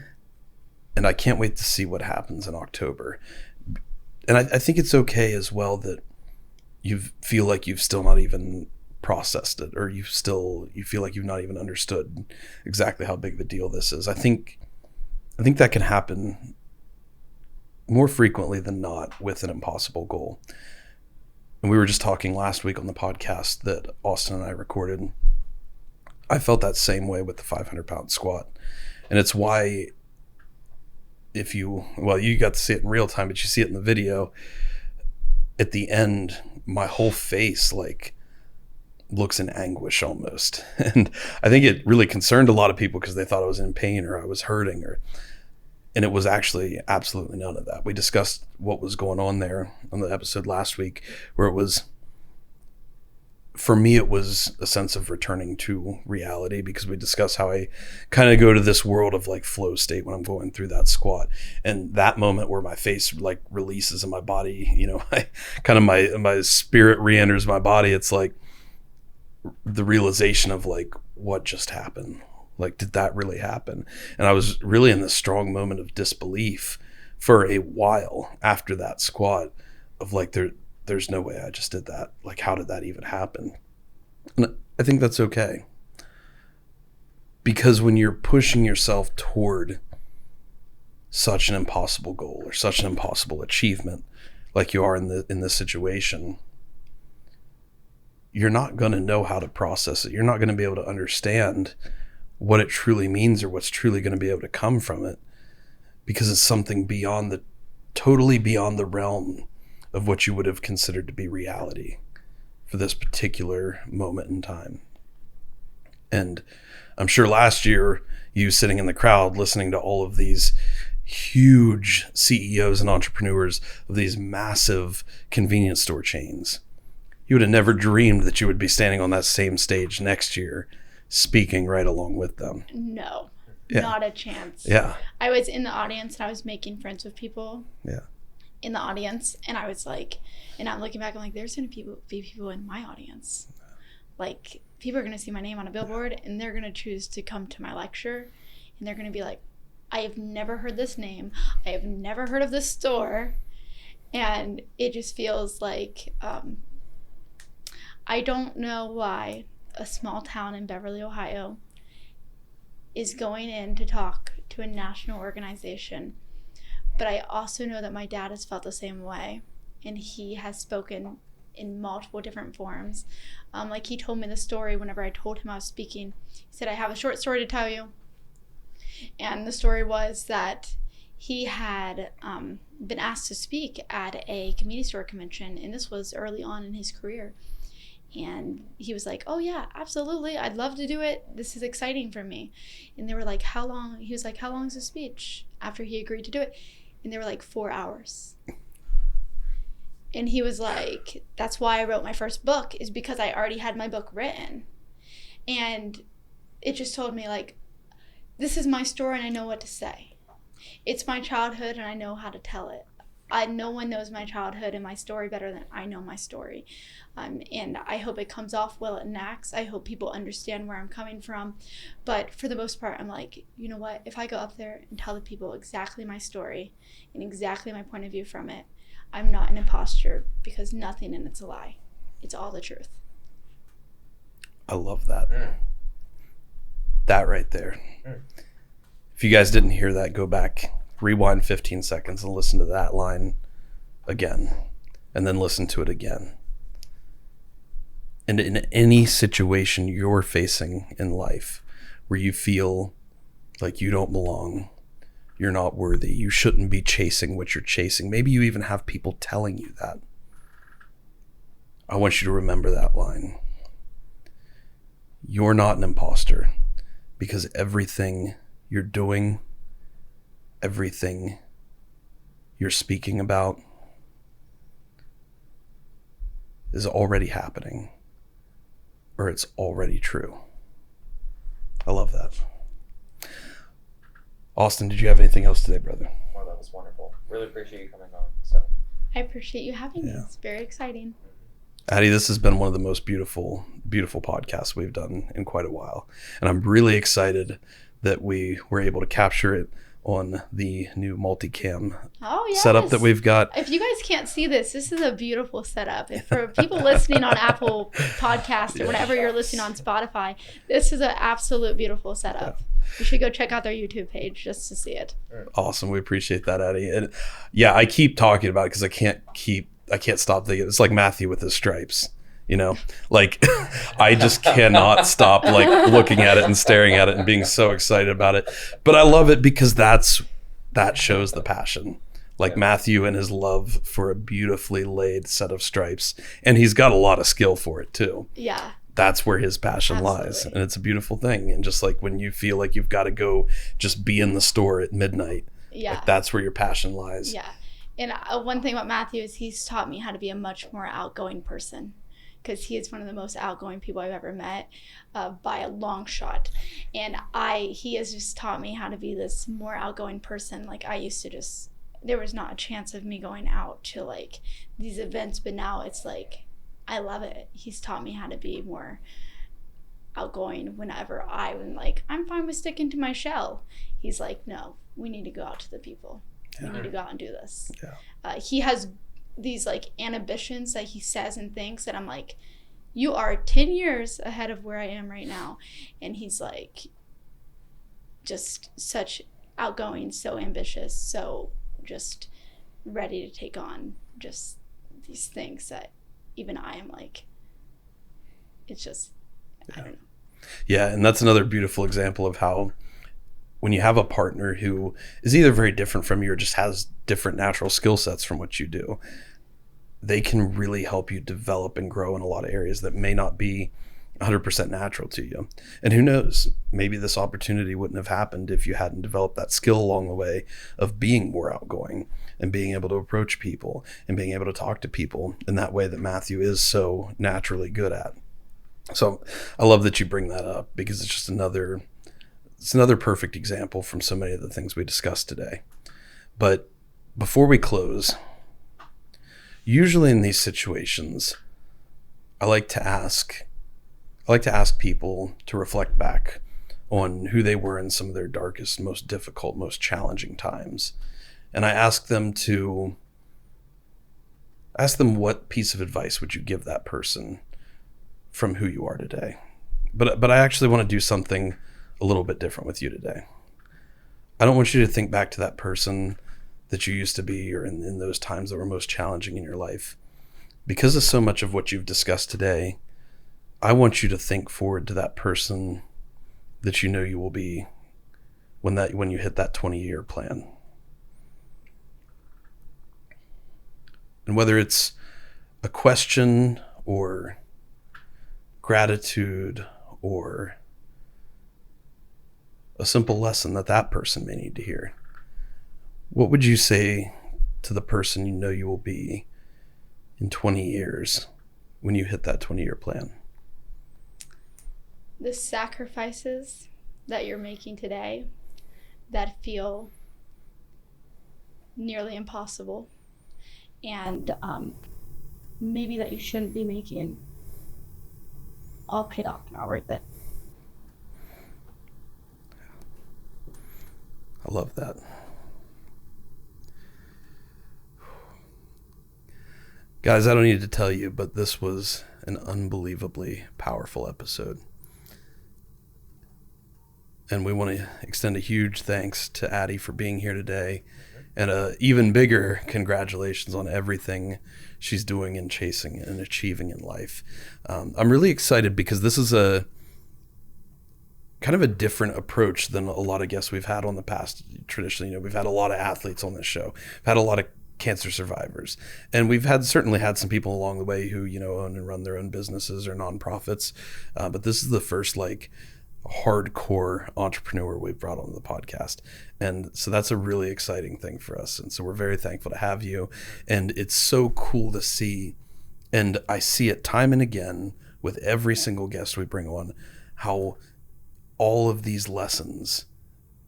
And I can't wait to see what happens in October. And I think it's okay as well that you feel like you've still not even processed it, or you feel like you've not even understood exactly how big of a deal this is. I think that can happen more frequently than not with an impossible goal. And we were just talking last week on the podcast that Austin and I recorded. I felt that same way with the 500-pound squat. And it's why you got to see it in real time, but you see it in the video. At the end, my whole face looks in anguish almost. And I think it really concerned a lot of people because they thought I was in pain or I was hurting, and it was actually absolutely none of that. We discussed what was going on there on the episode last week, where for me, it was a sense of returning to reality, because we discussed how I kind of go to this world of flow state when I'm going through that squat. And that moment where my face releases and my body, my spirit re-enters my body. It's the realization of what just happened. Did that really happen? And I was really in this strong moment of disbelief for a while after that squat of there's no way I just did that. How did that even happen? And I think that's okay. Because when you're pushing yourself toward such an impossible goal or such an impossible achievement, like you are in this situation, you're not going to know how to process it. You're not going to be able to understand what it truly means or what's truly going to be able to come from it, because it's something totally beyond the realm of what you would have considered to be reality for this particular moment in time. And I'm sure last year, you sitting in the crowd listening to all of these huge CEOs and entrepreneurs of these massive convenience store chains, you would have never dreamed that you would be standing on that same stage next year speaking right along with them. No, Yeah. Not a chance. Yeah. I was in the audience and I was making friends with people. Yeah. In the audience, and I was and I'm looking back, I'm there's gonna be people in my audience. People are gonna see my name on a billboard and they're gonna choose to come to my lecture, and they're gonna be I have never heard this name, I have never heard of this store, and it just feels I don't know why a small town in Beverly, Ohio is going in to talk to a national organization. But I also know that my dad has felt the same way, and he has spoken in multiple different forums. He told me the story whenever I told him I was speaking. He said, I have a short story to tell you. And the story was that he had been asked to speak at a convenience store convention, and this was early on in his career. And he was oh yeah, absolutely, I'd love to do it. This is exciting for me. And they were how long? He was how long is the speech? After he agreed to do it. And they were 4 hours. And he was that's why I wrote my first book, is because I already had my book written. And it just told me this is my story and I know what to say. It's my childhood and I know how to tell it. No one knows my childhood and my story better than I know my story. And I hope it comes off well at NACS. I hope people understand where I'm coming from. But for the most part, I'm you know what? If I go up there and tell the people exactly my story and exactly my point of view from it, I'm not an imposter, because nothing in it's a lie. It's all the truth. I love that. That right there. If you guys didn't hear that, go back, rewind 15 seconds and listen to that line again, and then listen to it again. And in any situation you're facing in life where you feel like you don't belong, you're not worthy, you shouldn't be chasing what you're chasing, maybe you even have people telling you that, I want you to remember that line. You're not an imposter, because everything you're doing, everything you're speaking about is already happening, or it's already true. I love that. Austin, did you have anything else today, brother? Well, that was wonderful. Really appreciate you coming on. So I appreciate you having me. It's very exciting. Addy, this has been one of the most beautiful podcasts we've done in quite a while. And I'm really excited that we were able to capture it on the new multicam yes. setup that we've got. If you guys can't see this is a beautiful setup. If for people listening on Apple Podcast or whatever you're listening on Spotify, this is an absolute beautiful setup. You should go check out their YouTube page just to see it. Awesome. We appreciate that, Addy. And yeah, I keep talking about it because I can't stop thinking. It's like Matthew with his stripes. Like I just cannot stop like looking at it and staring at it and being so excited about it. But I love it because that shows the passion. Like Matthew and his love for a beautifully laid set of stripes. And he's got a lot of skill for it too. Yeah. That's where his passion lies. And it's a beautiful thing. And just like when you feel like you've got to go just be in the store at midnight, like that's where your passion lies. Yeah. And one thing about Matthew is he's taught me how to be a much more outgoing person. Because he is one of the most outgoing people I've ever met by a long shot. And he has just taught me how to be this more outgoing person. Like I used to there was not a chance of me going out to like these events, but now it's like, I love it. He's taught me how to be more outgoing whenever I'm like, I'm fine with sticking to my shell. He's like, no, we need to go out to the people. We need to go out and do this. Yeah. He has these like ambitions that he says and thinks that I'm like, you are 10 years ahead of where I am right now. And he's like just such outgoing, so ambitious, so just ready to take on just these things that even I am like, it's just, I don't know. Yeah. And that's another beautiful example of how when you have a partner who is either very different from you or just has different natural skill sets from what you do, they can really help you develop and grow in a lot of areas that may not be 100% natural to you. And who knows, maybe this opportunity wouldn't have happened if you hadn't developed that skill along the way of being more outgoing and being able to approach people and being able to talk to people in that way that Matthew is so naturally good at. So I love that you bring that up because it's just another perfect example from so many of the things we discussed today. But before we close, usually in these situations, I like to ask people to reflect back on who they were in some of their darkest, most difficult, most challenging times. And I ask them what piece of advice would you give that person from who you are today. But I actually want to do something a little bit different with you today. I don't want you to think back to that person that you used to be or in those times that were most challenging in your life. Because of so much of what you've discussed today, I want you to think forward to that person that you know you will be when you hit that 20-year plan. And whether it's a question or gratitude or a simple lesson that person may need to hear, what would you say to the person you know you will be in 20 years when you hit that 20-year plan? The sacrifices that you're making today that feel nearly impossible and maybe that you shouldn't be making, all paid off now, worth it. I love that. Guys, I don't need to tell you, but this was an unbelievably powerful episode. And we want to extend a huge thanks to Addy for being here today, and a even bigger congratulations on everything she's doing and chasing and achieving in life. I'm really excited because this is a kind of a different approach than a lot of guests we've had on the past. Traditionally, we've had a lot of athletes on this show. We've had a lot of cancer survivors, and we've certainly had some people along the way who own and run their own businesses or nonprofits. But this is the first hardcore entrepreneur we've brought on the podcast, and so that's a really exciting thing for us. And so we're very thankful to have you, and it's so cool to see, and I see it time and again with every single guest we bring on, how all of these lessons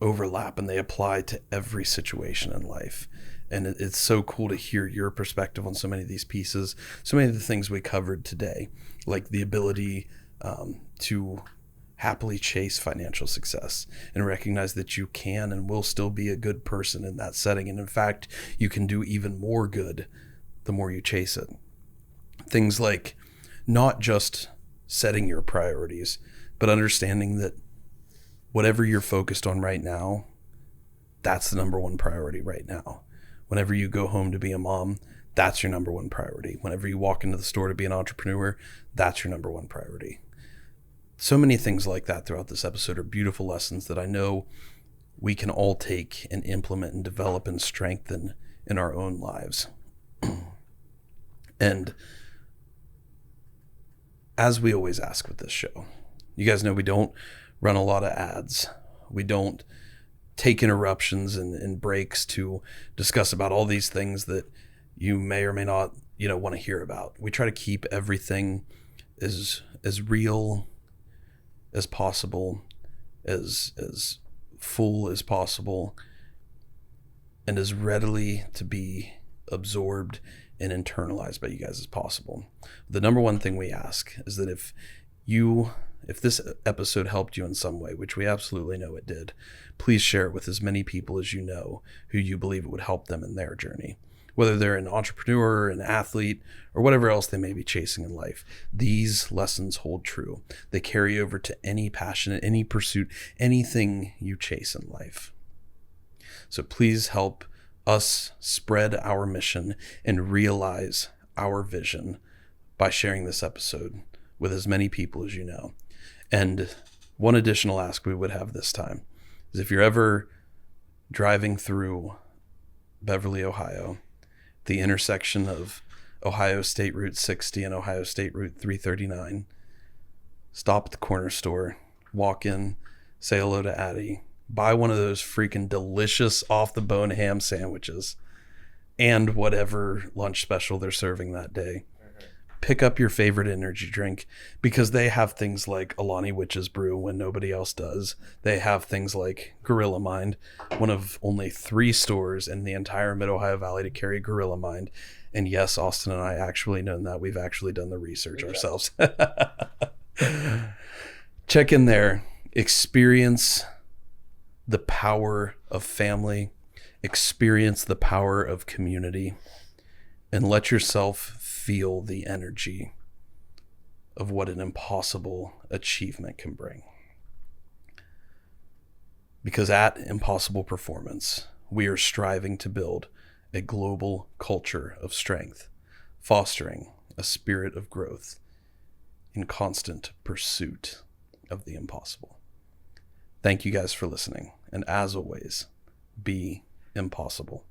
overlap and they apply to every situation in life. And it's so cool to hear your perspective on so many of these pieces, so many of the things we covered today, like the ability to happily chase financial success and recognize that you can and will still be a good person in that setting. And in fact, you can do even more good the more you chase it. Things like not just setting your priorities, but understanding that whatever you're focused on right now, that's the number one priority right now. Whenever you go home to be a mom, that's your number one priority. Whenever you walk into the store to be an entrepreneur, that's your number one priority. So many things like that throughout this episode are beautiful lessons that I know we can all take and implement and develop and strengthen in our own lives. And as we always ask with this show, you guys know we don't run a lot of ads. We don't take interruptions and breaks to discuss about all these things that you may or may not, want to hear about. We try to keep everything as real as possible, as full as possible, and as readily to be absorbed and internalized by you guys as possible. The number one thing we ask is that if this episode helped you in some way, which we absolutely know it did, please share it with as many people as you know who you believe it would help them in their journey. Whether they're an entrepreneur, an athlete, or whatever else they may be chasing in life, these lessons hold true. They carry over to any passion, any pursuit, anything you chase in life. So please help us spread our mission and realize our vision by sharing this episode with as many people as you know. And one additional ask we would have this time is if you're ever driving through Beverly, Ohio, the intersection of Ohio State Route 60 and Ohio State Route 339, stop at the corner store, walk in, say hello to Addy, buy one of those freaking delicious off-the-bone ham sandwiches and whatever lunch special they're serving that day. Pick up your favorite energy drink because they have things like Alani Witch's Brew when nobody else does. They have things like Gorilla Mind, one of only 3 stores in the entire Mid-Ohio Valley to carry Gorilla Mind. And yes, Austin and I actually know that. We've actually done the research ourselves. Check in there. Experience the power of family. Experience the power of community. And let yourself feel the energy of what an impossible achievement can bring. Because at Impossible Performance, we are striving to build a global culture of strength, fostering a spirit of growth in constant pursuit of the impossible. Thank you guys for listening. And as always, be impossible.